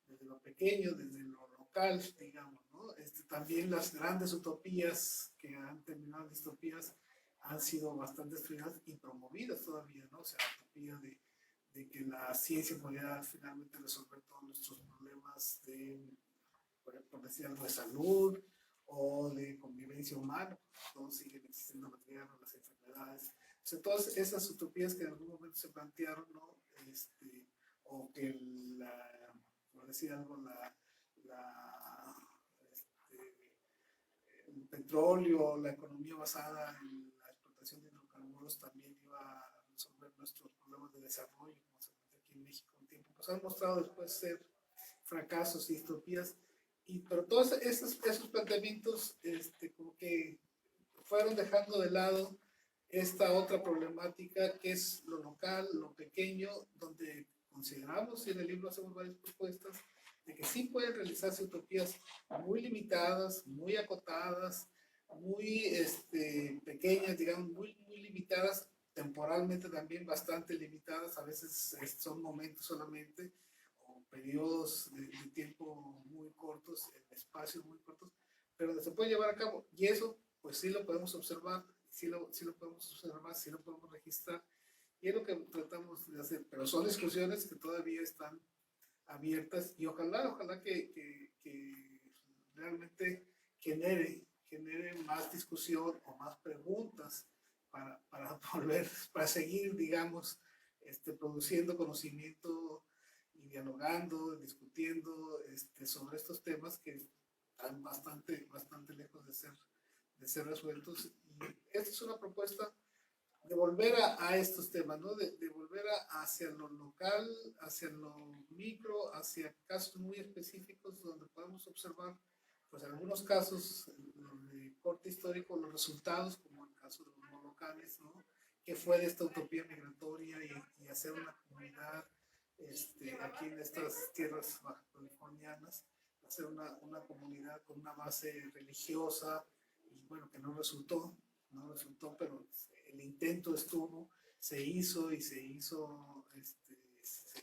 desde lo pequeño, desde lo local, digamos, ¿no? También las grandes utopías que han terminado en distopías han sido bastante estudiadas y promovidas todavía, ¿no? O sea, la utopía de que la ciencia podría finalmente resolver todos nuestros problemas por decir algo, de salud o de convivencia humana. Todos siguen existiendo la tierra, las enfermedades. O sea, todas esas utopías que en algún momento se plantearon, ¿no? O que por decir algo, el petróleo, la economía basada en la explotación de hidrocarburos también iba a resolver nuestros problemas de desarrollo, como se plantea aquí en México un tiempo. Pues han mostrado después ser fracasos y distopías, pero todos esos planteamientos como que fueron dejando de lado esta otra problemática que es lo local, lo pequeño, donde consideramos, y en el libro hacemos varias propuestas, de que sí pueden realizarse utopías muy limitadas, muy acotadas, muy pequeñas, digamos, muy limitadas, temporalmente también bastante limitadas, a veces son momentos solamente, o periodos de tiempo muy cortos, en espacios muy cortos, pero se puede llevar a cabo, y eso pues sí lo podemos observar, sí lo podemos observar, sí lo podemos registrar, y es lo que tratamos de hacer, pero son discusiones que todavía están abiertas, y ojalá que realmente genere más discusión o más preguntas para seguir, digamos, produciendo conocimiento y dialogando, discutiendo sobre estos temas que están bastante lejos de ser resueltos. Y esta es una propuesta de volver a estos temas, ¿no? De volver hacia lo local, hacia lo micro, hacia casos muy específicos donde podemos observar, pues en algunos casos de corte histórico, los resultados, como el caso de los Molocanes, ¿no? Que fue de esta utopía migratoria y hacer una comunidad aquí en estas tierras baja californianas, hacer una comunidad con una base religiosa, y bueno, que no resultó, pero el intento estuvo, se hizo y se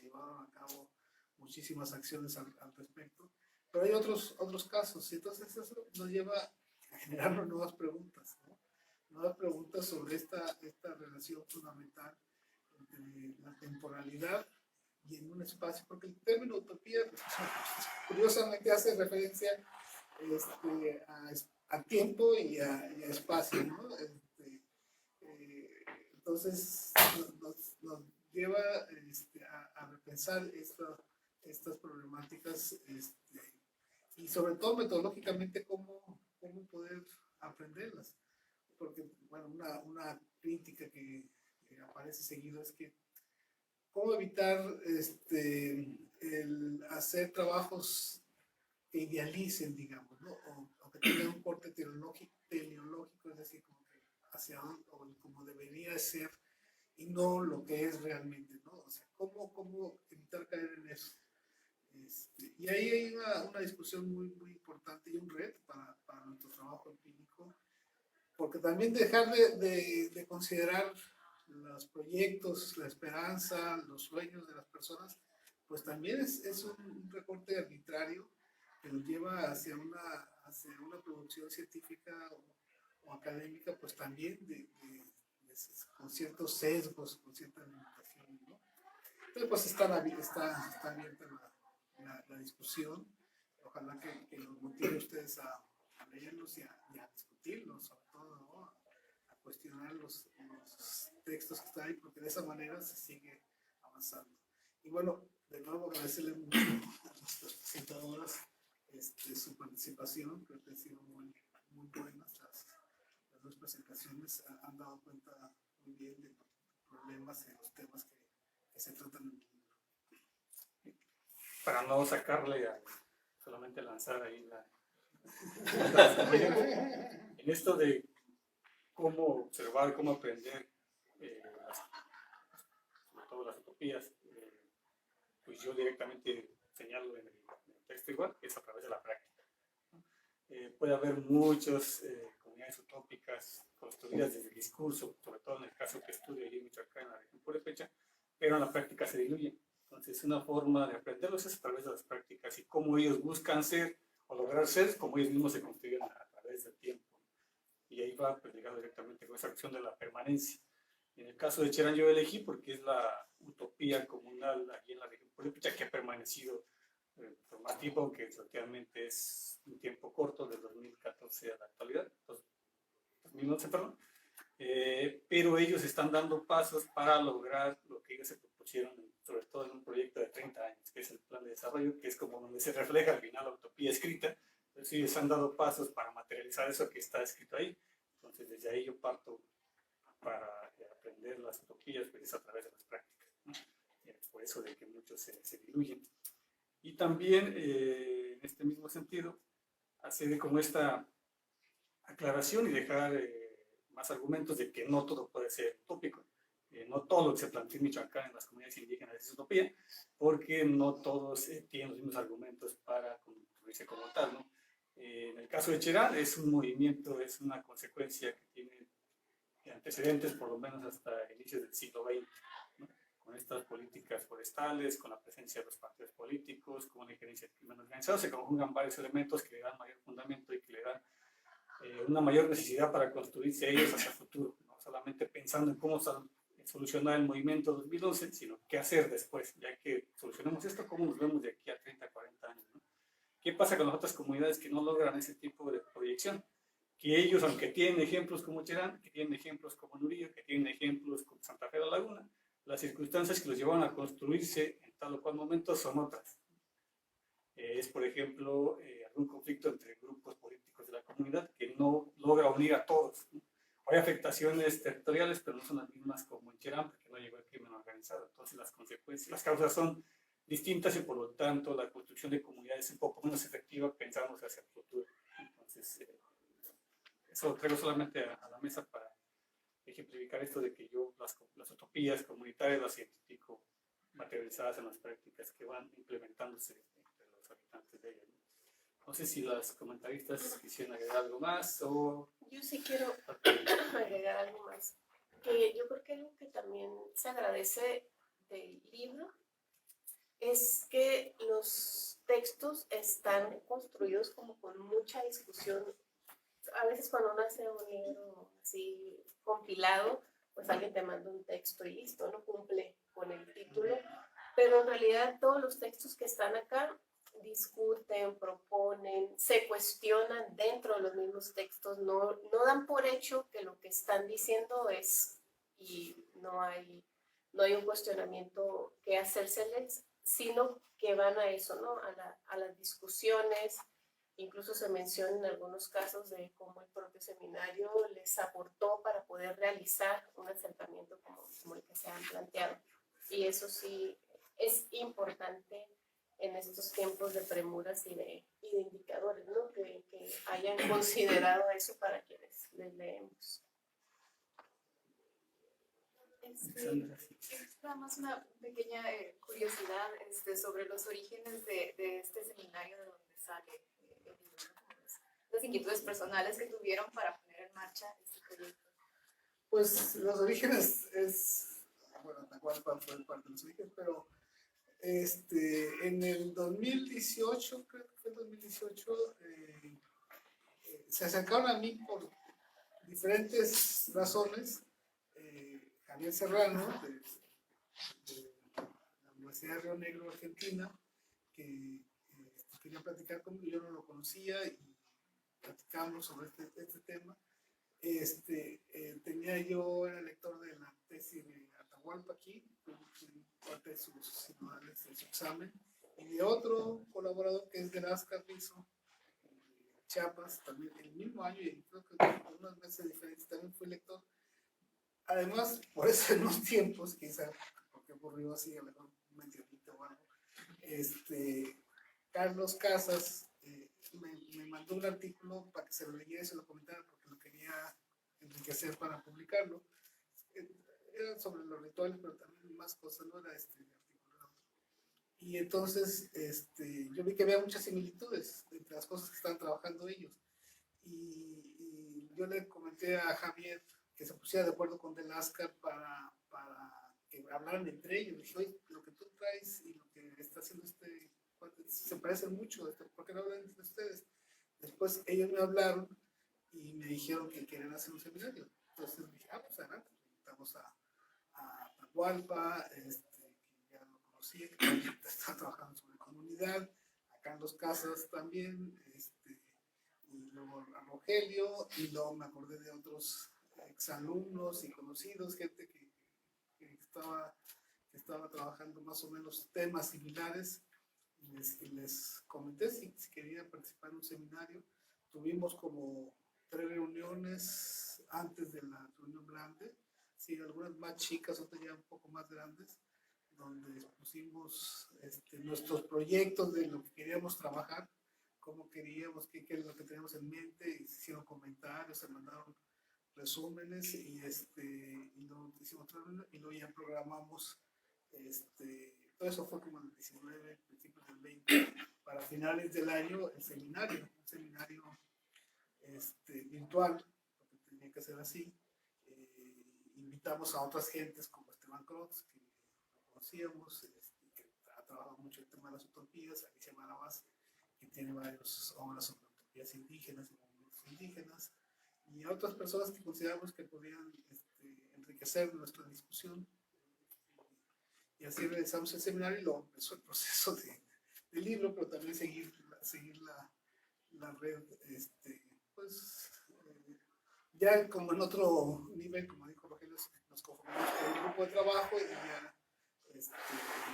llevaron a cabo muchísimas acciones al respecto, pero hay otros casos, y entonces eso nos lleva a generar nuevas preguntas, ¿no? Nuevas preguntas sobre esta relación fundamental entre la temporalidad y en un espacio, porque el término utopía curiosamente hace referencia a tiempo y a espacio, ¿no? Entonces nos lleva a repensar estas problemáticas y sobre todo metodológicamente cómo poder aprenderlas. Porque, bueno, una crítica que aparece seguido es que cómo evitar el hacer trabajos que idealicen, digamos, ¿no? O que tengan un corte teleológico, es decir, como que hacia como debería ser y no lo que es realmente, ¿no? O sea, cómo evitar caer en eso. Y ahí hay una discusión muy, muy importante y un reto para nuestro trabajo empírico, porque también dejar de considerar los proyectos, la esperanza, los sueños de las personas, pues también es un recorte arbitrario que nos lleva hacia una producción científica o académica, pues también con ciertos sesgos, con ciertas limitaciones, ¿no? Entonces, pues está abierta la discusión. Ojalá que los motive ustedes a leerlos y a discutirlos, sobre todo, ¿no? A cuestionar los textos que están ahí, porque de esa manera se sigue avanzando. Y bueno, de nuevo agradecerles mucho a nuestras presentadoras su participación, creo que han sido muy, muy buenas las dos presentaciones, han dado cuenta muy bien de los problemas y los temas que se tratan en el libro.
Para no sacarle solamente lanzar ahí en esto de cómo observar, cómo aprender, sobre todo las utopías, pues yo directamente señalo en el texto igual, que es a través de la práctica. Puede haber muchas comunidades utópicas construidas desde el discurso, sobre todo en el caso que estudio allí en Michoacán, en la región Purépecha, pero en la práctica se diluyen. Entonces, una forma de aprenderlos es a través de las prácticas y cómo ellos buscan ser o lograr ser como ellos mismos se construyen a través del tiempo. Y ahí va pues, ligado directamente con esa acción de la permanencia. En el caso de Cherán yo elegí porque es la utopía comunal aquí en la región Purépecha que ha permanecido por más tiempo, aunque relativamente es un tiempo corto, del 2014 a la actualidad, 2011, perdón. Pero ellos están dando pasos para lograr lo que ellos se propusieron, sobre todo en un proyecto de 30 años, que es el plan de desarrollo, que es como donde se refleja al final la utopía escrita. Entonces ellos han dado pasos para materializar eso que está escrito ahí. Entonces desde ahí yo parto para aprender las utopías, pues es a través de las prácticas, ¿no? Por eso de que muchos se diluyen. Y también, en este mismo sentido, hacer como esta aclaración y dejar más argumentos de que no todo puede ser utópico. No todo lo que se plantea en Michoacán en las comunidades indígenas es utopía, porque no todos tienen los mismos argumentos para construirse como tal, ¿no? En el caso de Cherán es un movimiento, es una consecuencia que tiene antecedentes por lo menos hasta inicios del siglo XX, ¿no? Con estas políticas forestales, con la presencia de los partidos políticos, con la injerencia del crimen organizado, se conjugan varios elementos que le dan mayor fundamento y que le dan una mayor necesidad para construirse ellos hacia el futuro, no solamente pensando en cómo solucionar el movimiento 2011, sino qué hacer después, ya que solucionemos esto, cómo nos vemos de aquí a 30, 40 años, ¿no? ¿Qué pasa con las otras comunidades que no logran ese tipo de proyección? Que ellos, aunque tienen ejemplos como Cherán, que tienen ejemplos como Nurillo, que tienen ejemplos como Santa Fe de la Laguna, las circunstancias que los llevaron a construirse en tal dado cual momento son otras. Es, por ejemplo, algún conflicto entre grupos políticos de la comunidad que no logra unir a todos, ¿no? Hay afectaciones territoriales, pero no son las mismas como en Cherán, porque no llegó el crimen organizado. Entonces las consecuencias, las causas son distintas y por lo tanto la construcción de comunidades es un poco menos efectiva pensamos hacia el futuro. Entonces, eso lo traigo solamente a la mesa para ejemplificar esto de que yo las utopías comunitarias las identifico materializadas en las prácticas que van implementándose entre los habitantes de ellas, ¿no? No sé si las comentaristas quisieran agregar algo más o...
Yo sí quiero agregar algo más. Que yo creo que algo que también se agradece del libro es que los textos están construidos como con mucha discusión. A veces cuando uno hace un libro así compilado, pues alguien te manda un texto y listo, no cumple con el título, pero en realidad todos los textos que están acá discuten, proponen, se cuestionan dentro de los mismos textos, no dan por hecho que lo que están diciendo es, y no hay un cuestionamiento que hacérseles, sino que van a eso, ¿no? A las discusiones. Incluso se menciona en algunos casos de cómo el propio seminario les aportó para poder realizar un acercamiento como el que se han planteado. Y eso sí es importante en estos tiempos de premuras y de indicadores, ¿no? Que hayan considerado eso para quienes les leemos.
Nada más una pequeña curiosidad sobre los orígenes de este seminario de donde sale el libro, las inquietudes personales que tuvieron para poner en marcha este proyecto.
Pues los orígenes es, bueno, Atahualpa fue parte de los orígenes, pero en el 2018, creo que fue el 2018, se acercaron a mí por diferentes razones. Javier Serrano, de la Universidad de Río Negro, Argentina, que quería platicar conmigo, yo no lo conocía y platicamos sobre este tema. Era lector de la tesis de Atahualpa aquí, parte de sus sinodales de su examen, y de otro colaborador que es de Velázquez Rizo, Chiapas, también el mismo año, y creo que con unos meses diferentes también fui lector. Además, por esos tiempos, quizá porque ocurrió así, a lo mejor un mencionito o algo, Carlos Casas me mandó un artículo para que se lo leyera y se lo comentara porque lo quería enriquecer para publicarlo. Era sobre los rituales, pero también más cosas, no era artículo. Y entonces yo vi que había muchas similitudes entre las cosas que estaban trabajando ellos. Y yo le comenté a Javier que se pusiera de acuerdo con Velázquez para que hablaran entre ellos. Le dije, oye, lo que tú traes y lo que está haciendo se parecen mucho, ¿por qué no hablan entre ustedes? Después ellos me hablaron y me dijeron que querían hacer un seminario. Entonces dije, pues adelante, invitamos a Atahualpa, que ya lo conocía, que está trabajando sobre comunidad, a Carlos Casas también, y luego a Rogelio, y luego me acordé de otros exalumnos y conocidos, gente que estaba trabajando más o menos temas similares, y les comenté si querían participar en un seminario. Tuvimos como 3 reuniones antes de la reunión grande, sí, algunas más chicas, otras ya un poco más grandes, donde expusimos nuestros proyectos de lo que queríamos trabajar, cómo queríamos, qué es lo que teníamos en mente, y se hicieron comentarios, se mandaron resúmenes, y luego hicimos otra reunión, y luego ya programamos, todo eso fue como en el 19, principios del 20, para finales del año, un seminario virtual, porque tenía que ser así. Invitamos a otras gentes como Esteban Crotz, que lo conocíamos, que ha trabajado mucho el tema de las utopías, Alicia Marabás, que tiene varias obras sobre utopías indígenas y movimientos indígenas, y a otras personas que consideramos que podían enriquecer nuestra discusión. Y así realizamos el seminario y luego empezó el proceso del libro, pero también seguir la red, ya como en otro nivel, como dijo Rogelio, nos conformamos con un grupo de trabajo y ya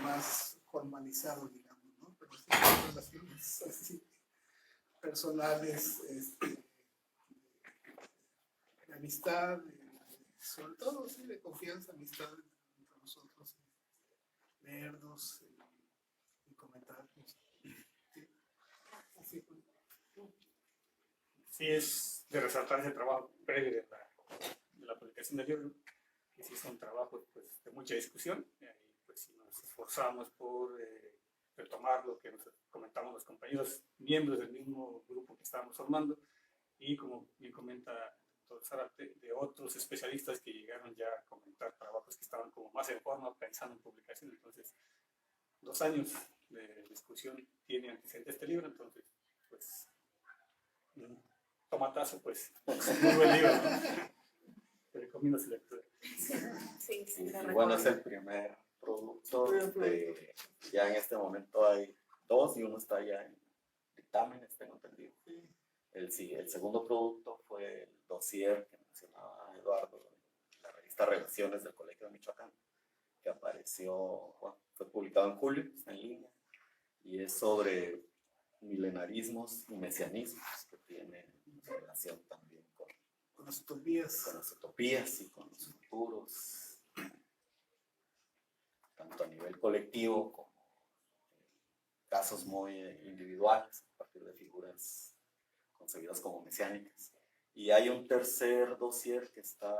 más con formalizado, digamos, ¿no? Pero sí son relaciones así, personales, de amistad, sobre todo, sí, de confianza, amistad entre nosotros, leernos y comentarnos. Sí, así fue.
Sí, es de resaltar ese trabajo previo de la publicación del libro, que sí son trabajos pues, de mucha discusión, y pues sí nos esforzamos por retomar lo que nos comentamos los compañeros, miembros del mismo grupo que estábamos formando, y como bien comenta el doctor Zárate, de otros especialistas que llegaron ya a comentar trabajos que estaban como más en forma, pensando en publicación. Entonces, 2 años de discusión tiene antecedente este libro, entonces, pues, un tomatazo, pues, muy buen libro, ¿no? Te recomiendo su lectura.
Sí, sí, la
Y bueno, es
recomiendo.
el primer producto. Ya en este momento hay 2 y uno está ya en dictámenes, tengo entendido. El segundo producto fue el dossier que mencionaba Eduardo, la revista Relaciones del Colegio de Michoacán, que apareció, bueno, fue publicado en julio, está en línea, y es sobre milenarismos y mesianismos que tienen relación también
Con las utopías.
con las utopías y con los futuros, tanto a nivel colectivo como casos muy individuales, a partir de figuras concebidas como mesiánicas. Y hay un tercer dossier que está,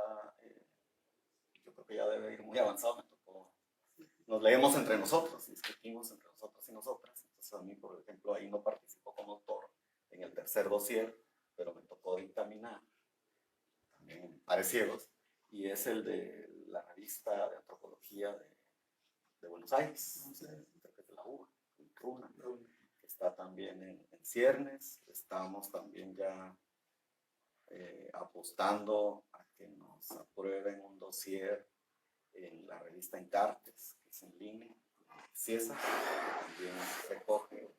yo creo que ya debe ir muy avanzado, me tocó, nos leemos entre nosotros, discutimos entre nosotros y nosotras. Entonces a mí, por ejemplo, ahí no participo como autor en el tercer dossier, pero me tocó dictaminar, también en Pares Ciegos, y es el de la revista de antropología de Buenos Aires, creo que es de la UBA, Runa, que está también en ciernes. Estamos también ya apostando a que nos aprueben un dossier en la revista Encartes, que es en línea, CIESA, que también recoge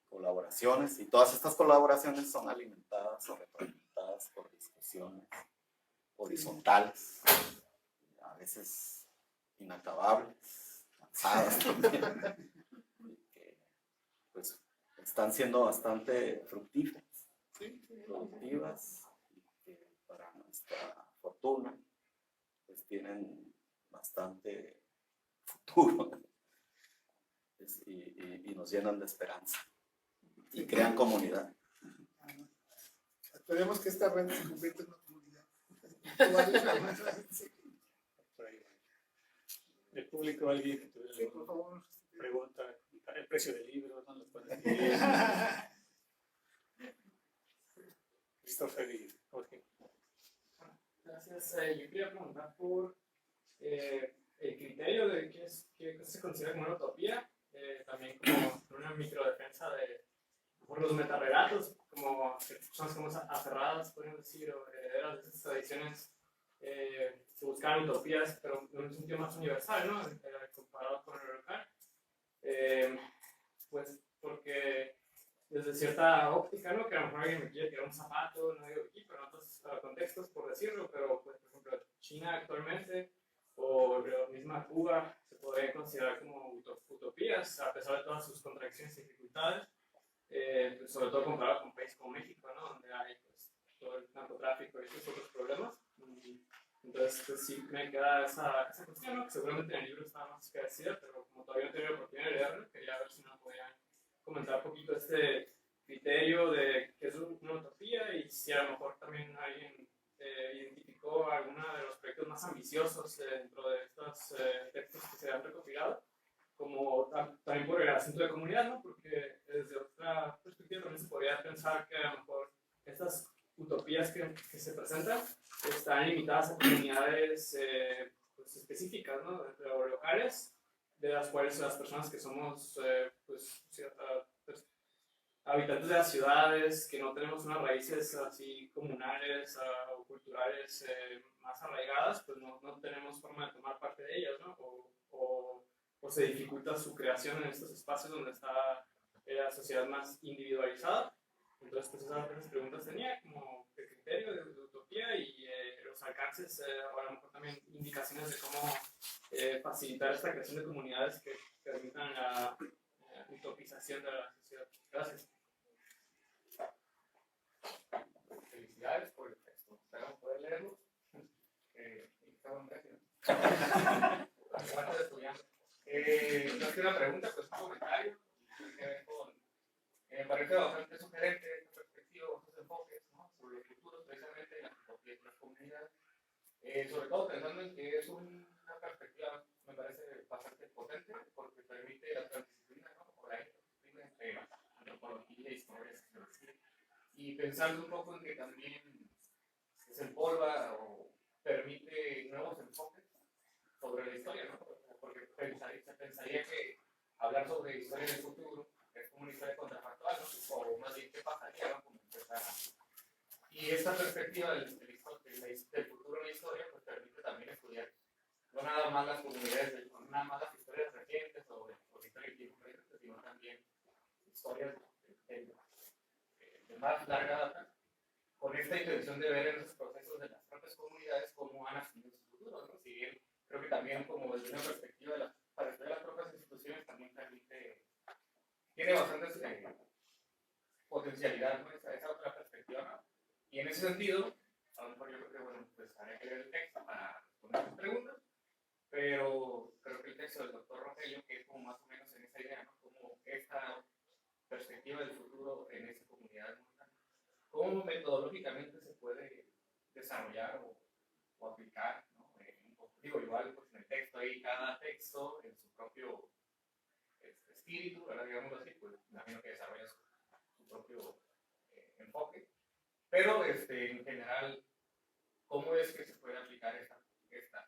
colaboraciones, y todas estas colaboraciones son alimentadas o retroalimentadas por discusiones horizontales, a veces inacabables, cansadas también, que pues están siendo bastante fructíferas, productivas, y que para nuestra fortuna pues tienen bastante futuro, y nos llenan de esperanza y crean comunidad.
Esperemos que esta red se convierta en una comunidad. Sí,
Por ahí. Del público, alguien que tuviera
sí, por favor.
pregunta, el precio del libro, ¿no? Los pueden escribir. Christopher y Jorge.
Gracias. Yo quería preguntar por el criterio de qué se considera como una utopía, también como una microdefensa de por los metarrelatos, como personas como aferradas, podríamos decir, o herederas de esas tradiciones, se buscaban utopías, pero en un sentido más universal, ¿no? Comparado con el local. Pues porque desde cierta óptica, ¿no? Que a lo mejor alguien me quiere tirar un zapato, no digo aquí, pero en otros contextos, por decirlo, pero pues, por ejemplo, China actualmente, o la misma Cuba, se podría considerar como utopías, a pesar de todas sus contradicciones y dificultades, pues, sobre todo comparado con un país como México, ¿no? Donde hay pues, todo el narcotráfico y esos otros problemas. Entonces, pues, sí me queda esa cuestión, ¿no? Que seguramente en el libro está más esclarecida, pero como todavía no tenía la oportunidad de leerlo, quería ver si me podían comentar un poquito este criterio de qué es una utopía y si a lo mejor también alguien identificó alguno de los proyectos más ambiciosos dentro de estos textos que se han recopilado, como también por el asunto de comunidad, ¿no? Porque desde otra perspectiva también se podría pensar que a lo mejor estas utopías que se presentan están limitadas a comunidades pues específicas, ¿no? O locales, de las cuales las personas que somos pues, habitantes de las ciudades, que no tenemos unas raíces así comunales o culturales más arraigadas, pues no tenemos forma de tomar parte de ellas, ¿no? O se dificulta su creación en estos espacios donde está la sociedad más individualizada. Entonces, pues esas preguntas tenía como de criterio de utopía y los alcances, o a lo mejor también indicaciones de cómo facilitar esta creación de comunidades que permitan la utopización de la sociedad. Gracias. Felicidades por el texto. Esperamos poder leerlo. Está bueno, gracias. Aguanta de estudiante. No es una pregunta, pues un comentario. Tiene que ver con. Me parece bastante sugerente esta perspectiva, estos enfoques, ¿no? Sobre el futuro, precisamente en las comunidades. Sobre todo pensando en que es una perspectiva, me parece bastante potente, porque permite la transdisciplina, ¿no? O la interdisciplina entre antropología, historia, sociología. Y pensando un poco en que también se empolva o permite nuevos enfoques sobre la historia, ¿no? Porque se pensaría que hablar sobre historia del futuro es como una historia contrafactual, ¿no? O más bien qué pasaría, ¿no? Como empezar a... Y esta perspectiva del futuro en la historia pues permite también estudiar no nada más las comunidades, no nada más las historias recientes o historias de tiempo presente, sino también historias de más larga data, con esta intención de ver en esos procesos de las propias comunidades cómo han asumido su futuro, ¿no? Si bien creo que también como desde una perspectiva para estudiar las propias instituciones también tiene bastantes potencialidad, ¿no? Esa otra perspectiva, ¿no? Y en ese sentido, a lo mejor yo creo que, bueno, pues habría que leer el texto para responder sus preguntas, pero creo que el texto del doctor Rogelio, que es como más o menos en esa idea, ¿no? Como esta perspectiva del futuro en esa comunidad, ¿no? ¿Cómo metodológicamente se puede desarrollar o aplicar, ¿no? Digo, igual, pues en el texto hay cada texto en su propio espíritu, ¿verdad? Digámoslo así, pues imagino que desarrolla su propio enfoque, pero en general, ¿cómo es que se puede aplicar esta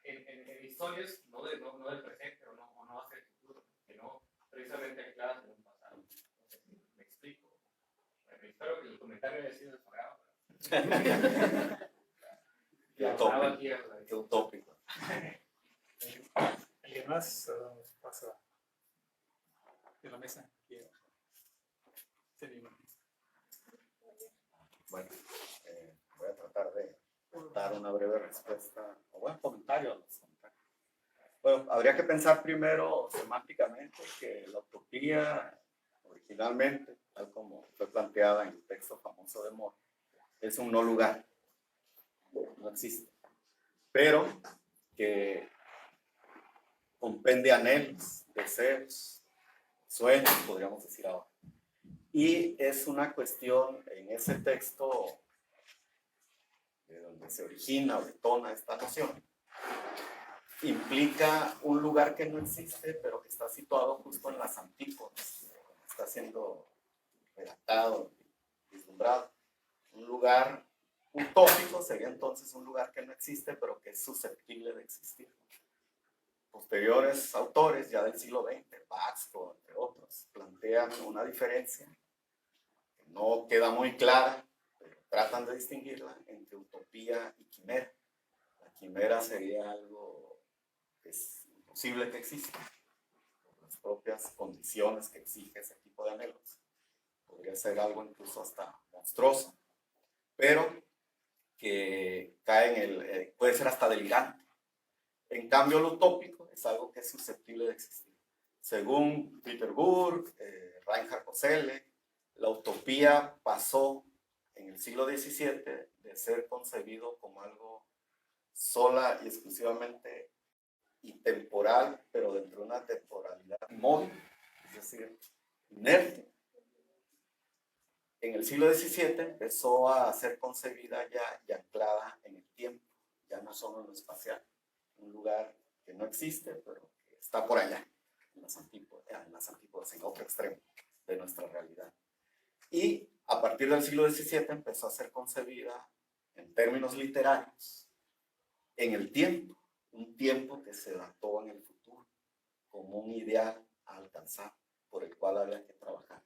en historias no del presente o no hacia el futuro, sino precisamente ancladas en un pasado? No sé si me explico. Bueno, espero que el comentario haya sido desagradable.
Qué utópico.
¿Alguien más? Pasa en la mesa.
Bueno, voy a tratar de dar una breve respuesta o buen comentario a los comentarios. Bueno, habría que pensar primero semánticamente que la utopía originalmente, tal como fue planteada en el texto famoso de Moore, es un no lugar, no existe, pero que comprende anhelos, deseos, sueños, podríamos decir ahora. Y es una cuestión en ese texto de donde se origina o detona esta noción, implica un lugar que no existe, pero que está situado justo en las antípodas, está siendo redactado, vislumbrado. Un lugar utópico sería entonces un lugar que no existe, pero que es susceptible de existir. Posteriores autores, ya del siglo XX, Baxter, entre otros, plantean una diferencia que no queda muy clara, pero tratan de distinguirla entre utopía y quimera. La quimera sería algo que es imposible que exista, por las propias condiciones que exige ese tipo de anhelos. Podría ser algo incluso hasta monstruoso, pero que cae en puede ser hasta delirante. En cambio, lo utópico es algo que es susceptible de existir. Según Peter Burke, Reinhard Koselleck, la utopía pasó en el siglo XVII de ser concebido como algo sola y exclusivamente intemporal, pero dentro de una temporalidad móvil, es decir, inerte. En el siglo XVII empezó a ser concebida ya y anclada en el tiempo, ya no solo en lo espacial, un lugar que no existe, pero que está por allá, en las antípodas, en otro extremo de nuestra realidad. Y a partir del siglo XVII empezó a ser concebida en términos literarios, en el tiempo, un tiempo que se dató en el futuro, como un ideal a alcanzar, por el cual había que trabajar.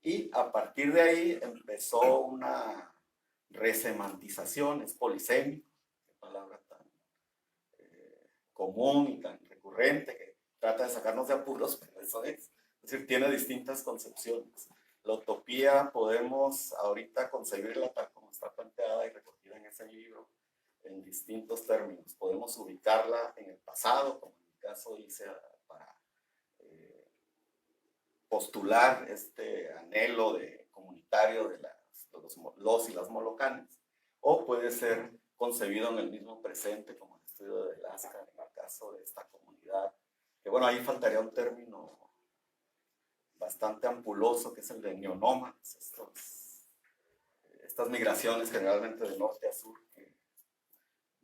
Y a partir de ahí empezó una resemantización, es polisémico, qué palabra tan común y tan recurrente que trata de sacarnos de apuros, pero eso es decir, tiene distintas concepciones. La utopía podemos ahorita concebirla tal como está planteada y recogida en ese libro, en distintos términos. Podemos ubicarla en el pasado, como en mi caso hice para postular este anhelo comunitario de los y las molocanes, o puede ser concebido en el mismo presente, como el estudio de Lascar en el caso de esta comunidad, que bueno, ahí faltaría un término bastante ampuloso, que es el de neonómadas, estas migraciones generalmente de norte a sur que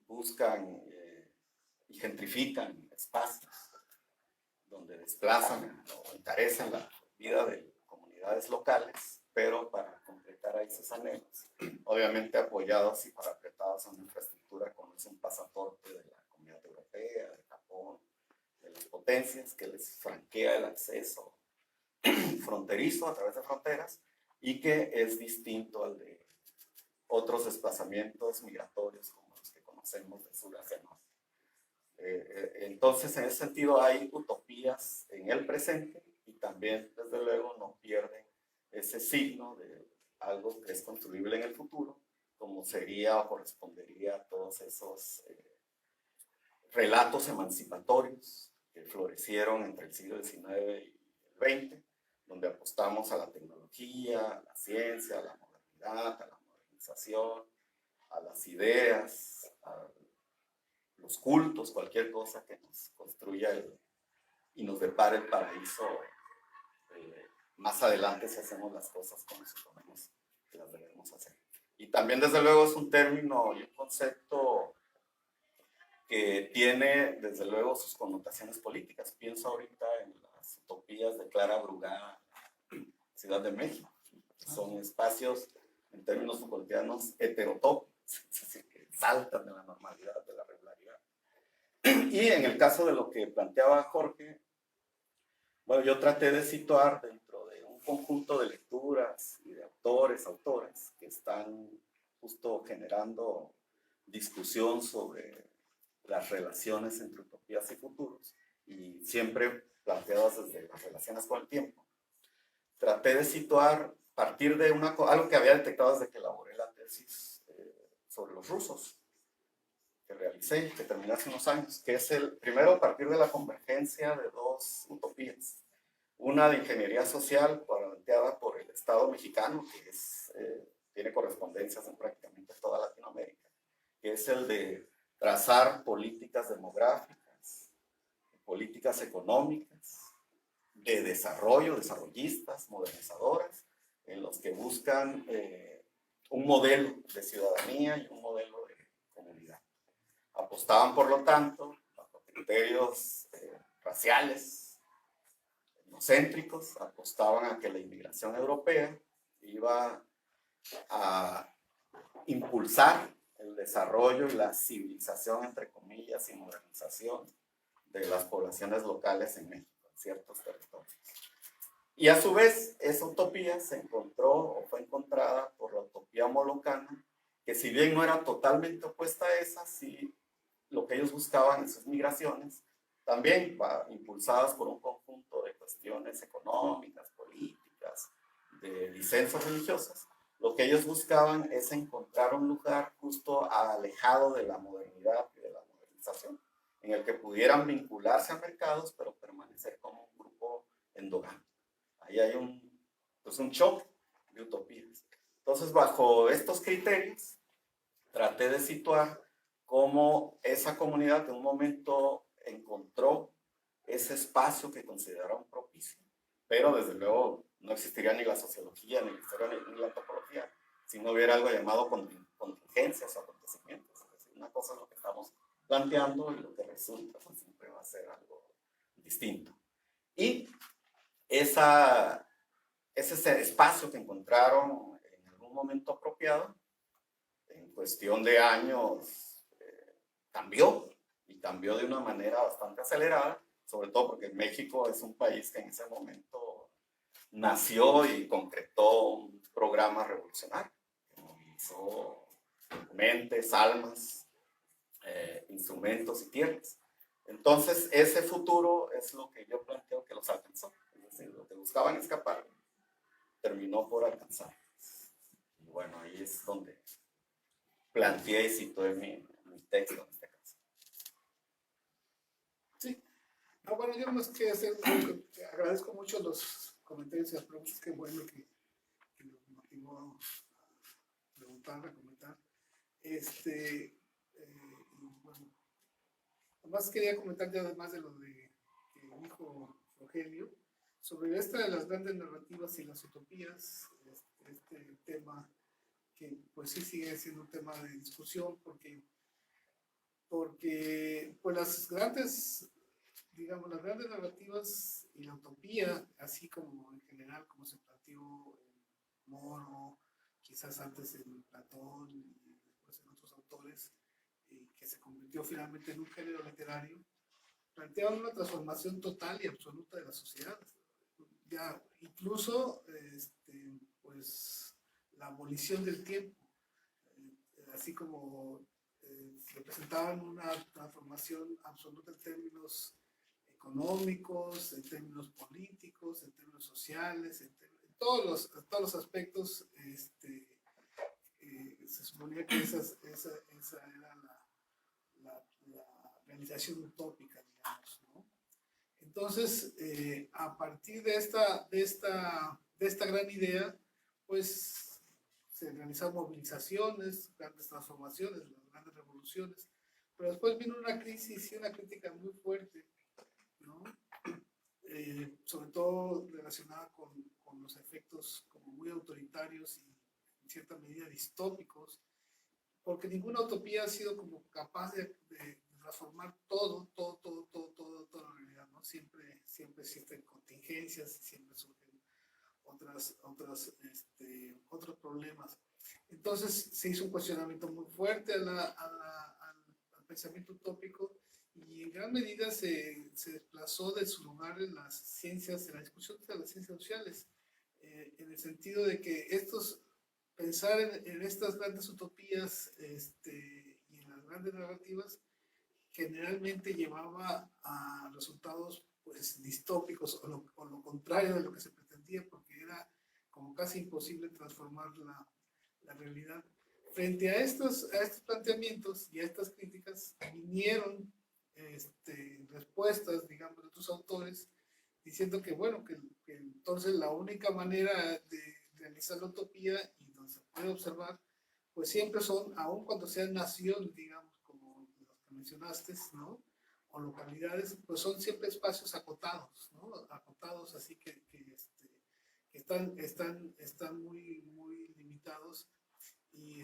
buscan y gentrifican espacios donde desplazan o encarecen la vida de comunidades locales, pero para completar ahí sus anhelos, obviamente apoyados y parapetados en una infraestructura como es un pasaporte de la Comunidad Europea, de Japón, de las potencias, que les franquea el acceso fronterizo a través de fronteras y que es distinto al de otros desplazamientos migratorios como los que conocemos de sur hacia norte. Entonces, en ese sentido, hay utopías en el presente y también, desde luego, no pierden ese signo de algo que es construible en el futuro, como sería o correspondería a todos esos relatos emancipatorios que florecieron entre el siglo XIX y el XX, donde apostamos a la tecnología, a la ciencia, a la modernidad, a la modernización, a las ideas, a los cultos, cualquier cosa que nos construya y nos depare el paraíso más adelante si hacemos las cosas como suponemos que las debemos hacer. Y también, desde luego, es un término y un concepto que tiene, desde luego, sus connotaciones políticas. Pienso ahorita en las utopías de Clara Brugada, Ciudad de México. Son espacios, en términos Foucaultianos, heterotópicos, es decir, que saltan de la normalidad, de la regularidad. Y en el caso de lo que planteaba Jorge, bueno, yo traté de situar dentro de un conjunto de lecturas y de autores, autoras, que están justo generando discusión sobre las relaciones entre utopías y futuros, y siempre planteadas desde las relaciones con el tiempo. Traté de situar, partir de algo que había detectado desde que elaboré la tesis sobre los rusos, que realicé, que terminé hace unos años, que es primero a partir de la convergencia de dos utopías. Una de ingeniería social planteada por el Estado mexicano, que tiene correspondencias en prácticamente toda Latinoamérica, que es el de trazar políticas demográficas, políticas económicas, de desarrollo, desarrollistas, modernizadoras, en los que buscan un modelo de ciudadanía y un modelo de comunidad. Apostaban, por lo tanto, bajo criterios raciales, etnocéntricos, apostaban a que la inmigración europea iba a impulsar el desarrollo y la civilización, entre comillas, y modernización de las poblaciones locales en México, en ciertos territorios. Y a su vez, esa utopía se encontró o fue encontrada por la utopía molocana, que si bien no era totalmente opuesta a esa, sí lo que ellos buscaban en sus migraciones, también impulsadas por un conjunto de cuestiones económicas, políticas, de disensos religiosos, lo que ellos buscaban es encontrar un lugar justo alejado de la modernidad y de la modernización, en el que pudieran vincularse a mercados, pero permanecer como un grupo endógamo. Ahí hay un choque de utopías. Entonces, bajo estos criterios, traté de situar cómo esa comunidad en un momento encontró ese espacio que consideraron propicio, pero desde luego no existiría ni la sociología, ni la historia, ni la antropología, si no hubiera algo llamado contingencias o acontecimientos. Es decir, una cosa es lo que estamos planteando y lo que resulta pues, siempre va a ser algo distinto. Y ese espacio que encontraron en algún momento apropiado, en cuestión de años, cambió, y cambió de una manera bastante acelerada, sobre todo porque México es un país que en ese momento nació y concretó un programa revolucionario, que movilizó mentes, almas, instrumentos y tierras. Entonces, ese futuro es lo que yo planteo que los alcanzó. Es decir, lo que buscaban escapar terminó por alcanzar. Y bueno, ahí es donde planteé y situé mi texto en este caso.
Sí. No, bueno, yo más que hacer, agradezco mucho comentarios y las preguntas, qué bueno que nos motivó a preguntar, a comentar. Y bueno, además quería comentar ya además de lo que dijo Rogelio, sobre esta de las grandes narrativas y las utopías, este tema que pues sí sigue siendo un tema de discusión porque pues las grandes, digamos, las grandes narrativas y la utopía, así como en general, como se planteó en Moro, quizás antes en Platón y después en otros autores, que se convirtió finalmente en un género literario, planteaban una transformación total y absoluta de la sociedad. Ya, incluso, pues, la abolición del tiempo, así como representaban una transformación absoluta en términos económicos, en términos políticos, en términos sociales, en todos los aspectos. Se suponía que esa era la realización utópica, digamos, ¿no? Entonces, a partir de esta gran idea, pues se realizaron movilizaciones, grandes transformaciones, las grandes revoluciones, pero después vino una crisis y una crítica muy fuerte, ¿no? Sobre todo relacionada con los efectos como muy autoritarios y en cierta medida distópicos, porque ninguna utopía ha sido como capaz de transformar toda la realidad, ¿no? Siempre existen contingencias, siempre surgen otros problemas. Entonces se hizo un cuestionamiento muy fuerte al pensamiento utópico y en gran medida se desplazó de su lugar en las ciencias, en la discusión de las ciencias sociales, en el sentido de que pensar en estas grandes utopías y en las grandes narrativas generalmente llevaba a resultados pues distópicos o lo contrario de lo que se pretendía, porque era como casi imposible transformar la realidad. Frente a estos planteamientos y a estas críticas vinieron respuestas, digamos, de otros autores diciendo que, bueno, que entonces la única manera de realizar la utopía y donde se puede observar, pues siempre son, aun cuando sean naciones, digamos, como los que mencionaste, ¿no? O localidades, pues son siempre espacios acotados, ¿no? Acotados así que están muy, muy limitados y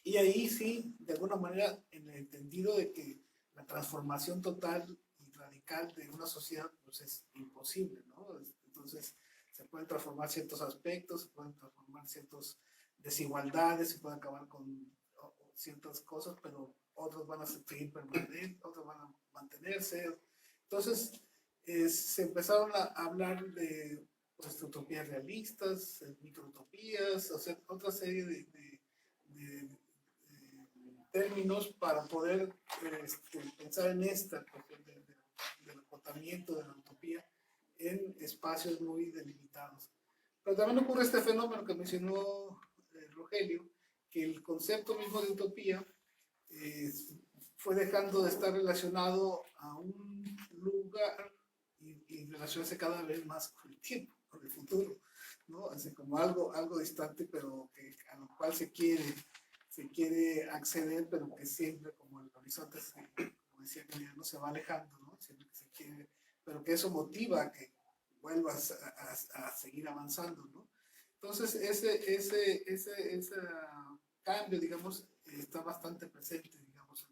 y ahí sí, de alguna manera, en el entendido de que la transformación total y radical de una sociedad pues es imposible, ¿no? Entonces se pueden transformar ciertos aspectos, se pueden transformar ciertas desigualdades, se puede acabar con ciertas cosas, pero otros van a seguir permanentes, otros van a mantenerse. Entonces se empezaron a hablar de pues, utopías realistas, microutopías, o sea, otra serie de términos para poder pensar en esta cuestión del acotamiento de la utopía en espacios muy delimitados. Pero también ocurre este fenómeno que mencionó Rogelio, que el concepto mismo de utopía fue dejando de estar relacionado a un lugar y relacionarse cada vez más con el tiempo, con el futuro, ¿no? Así como algo distante, pero a lo cual se quiere acceder, pero que siempre, como el horizonte, como decía que no se va alejando, ¿no? Siempre que se quiere, pero que eso motiva a que vuelvas a seguir avanzando, ¿no? Entonces, ese cambio, digamos, está bastante presente, digamos,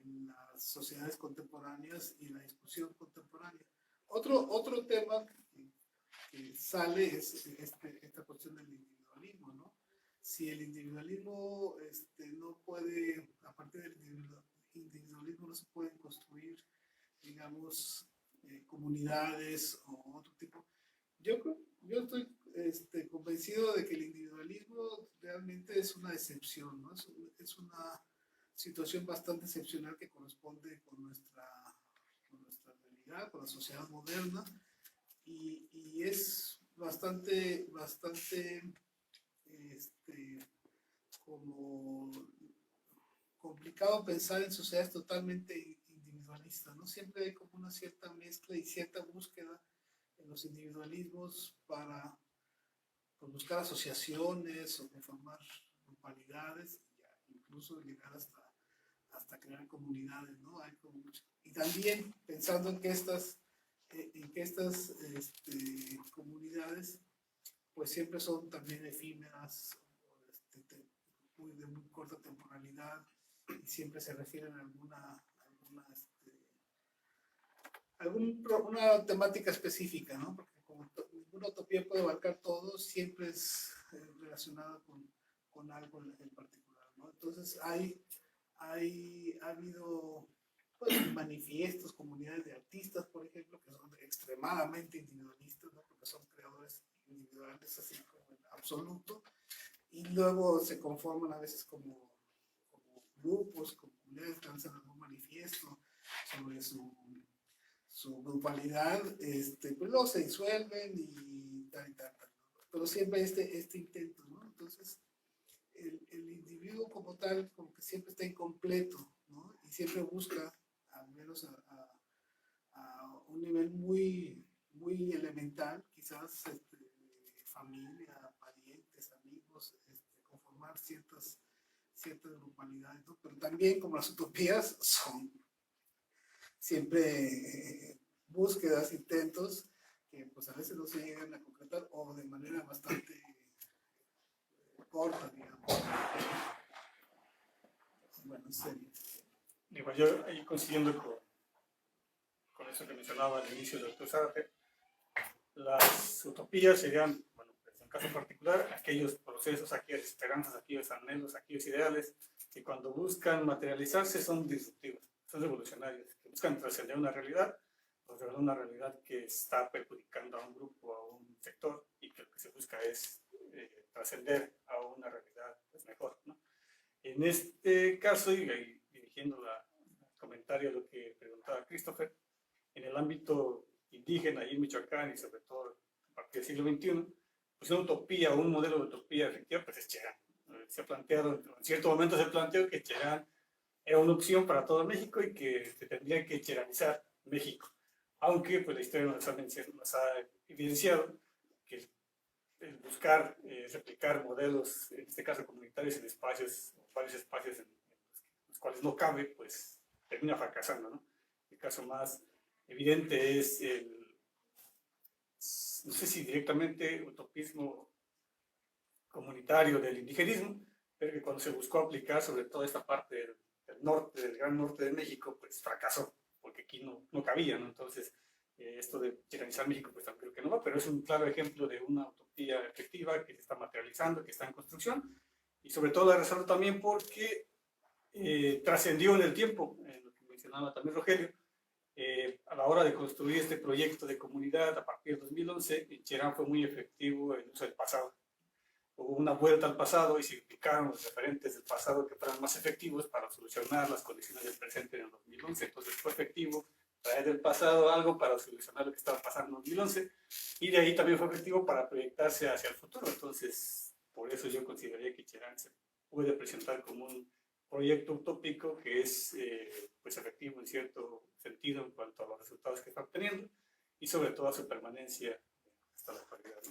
en las sociedades contemporáneas y en la discusión contemporánea. Otro tema que sale es esta cuestión del individualismo, ¿no? Si el individualismo no puede, a partir del individualismo no se pueden construir, digamos, comunidades o otro tipo. Yo estoy convencido de que el individualismo realmente es una excepción, ¿no? Es una situación bastante excepcional que corresponde con nuestra realidad, con la sociedad moderna, y es bastante como complicado pensar en sociedades totalmente individualistas, ¿no? Siempre hay como una cierta mezcla y cierta búsqueda los individualismos para pues, buscar asociaciones o conformar grupalidades, incluso llegar hasta crear comunidades, ¿no? Hay como y también pensando en que estas comunidades pues siempre son también efímeras, de muy corta temporalidad, y siempre se refieren a una temática específica, ¿no? Porque como ninguna utopía puede abarcar todo, siempre es relacionada con algo en particular, ¿no? Entonces ha habido pues, manifiestos, comunidades de artistas, por ejemplo, que son extremadamente individualistas, ¿no? Porque son creadores individuales así como en absoluto, y luego se conforman a veces como grupos, como comunidades que lanzan algún manifiesto sobre su grupalidad, pues luego se disuelven y tal y tal, tal, ¿no? Pero siempre hay este intento, ¿no? Entonces, el individuo como tal, como que siempre está incompleto, ¿no? Y siempre busca, al menos a un nivel muy, muy elemental, quizás familia, parientes, amigos, conformar ciertas grupalidades, ¿no? Pero también como las utopías son siempre búsquedas, intentos que pues a veces no se llegan a concretar o de manera bastante corta, digamos. Bueno, en serio.
Digo, yo ahí coincidiendo con eso que mencionaba al inicio del doctor Zárate, las utopías serían, bueno, pues en caso particular, aquellos procesos, aquellas esperanzas, aquellos anhelos, aquellos ideales que cuando buscan materializarse son disruptivos, son revolucionarios, que buscan trascender una realidad, pues una realidad que está perjudicando a un grupo, a un sector, y que lo que se busca es trascender a una realidad pues, mejor, ¿no? En este caso, y dirigiendo el comentario a lo que preguntaba Christopher, en el ámbito indígena y en Michoacán y sobre todo a partir del siglo XXI, pues una utopía o un modelo de utopía efectiva pues es Cherán. Se ha planteado, en cierto momento se planteó que Cherán era una opción para todo México y que se tendría que cheranizar México. Aunque pues la historia nos ha evidenciado que el buscar replicar modelos, en este caso comunitarios, en espacios, varios espacios en los cuales no cabe, pues termina fracasando, ¿no? El caso más evidente es no sé si directamente utopismo comunitario del indigenismo, pero que cuando se buscó aplicar sobre todo esta parte del norte, del gran norte de México, pues fracasó, porque aquí no cabía, ¿no? Entonces, esto de tiranizar México, pues también creo que no va, pero es un claro ejemplo de una utopía efectiva que se está materializando, que está en construcción, y sobre todo la resalto también porque trascendió en el tiempo, lo que mencionaba también Rogelio, a la hora de construir este proyecto de comunidad a partir de 2011, en Cherán fue muy efectivo el uso del pasado. Hubo una vuelta al pasado y se implicaron los referentes del pasado que fueran más efectivos para solucionar las condiciones del presente en el 2011. Entonces fue efectivo traer del pasado algo para solucionar lo que estaba pasando en 2011 y de ahí también fue efectivo para proyectarse hacia el futuro. Entonces, por eso yo consideraría que Cherán se puede presentar como un proyecto utópico que es pues efectivo en cierto sentido en cuanto a los resultados que está obteniendo y sobre todo a su permanencia hasta la actualidad.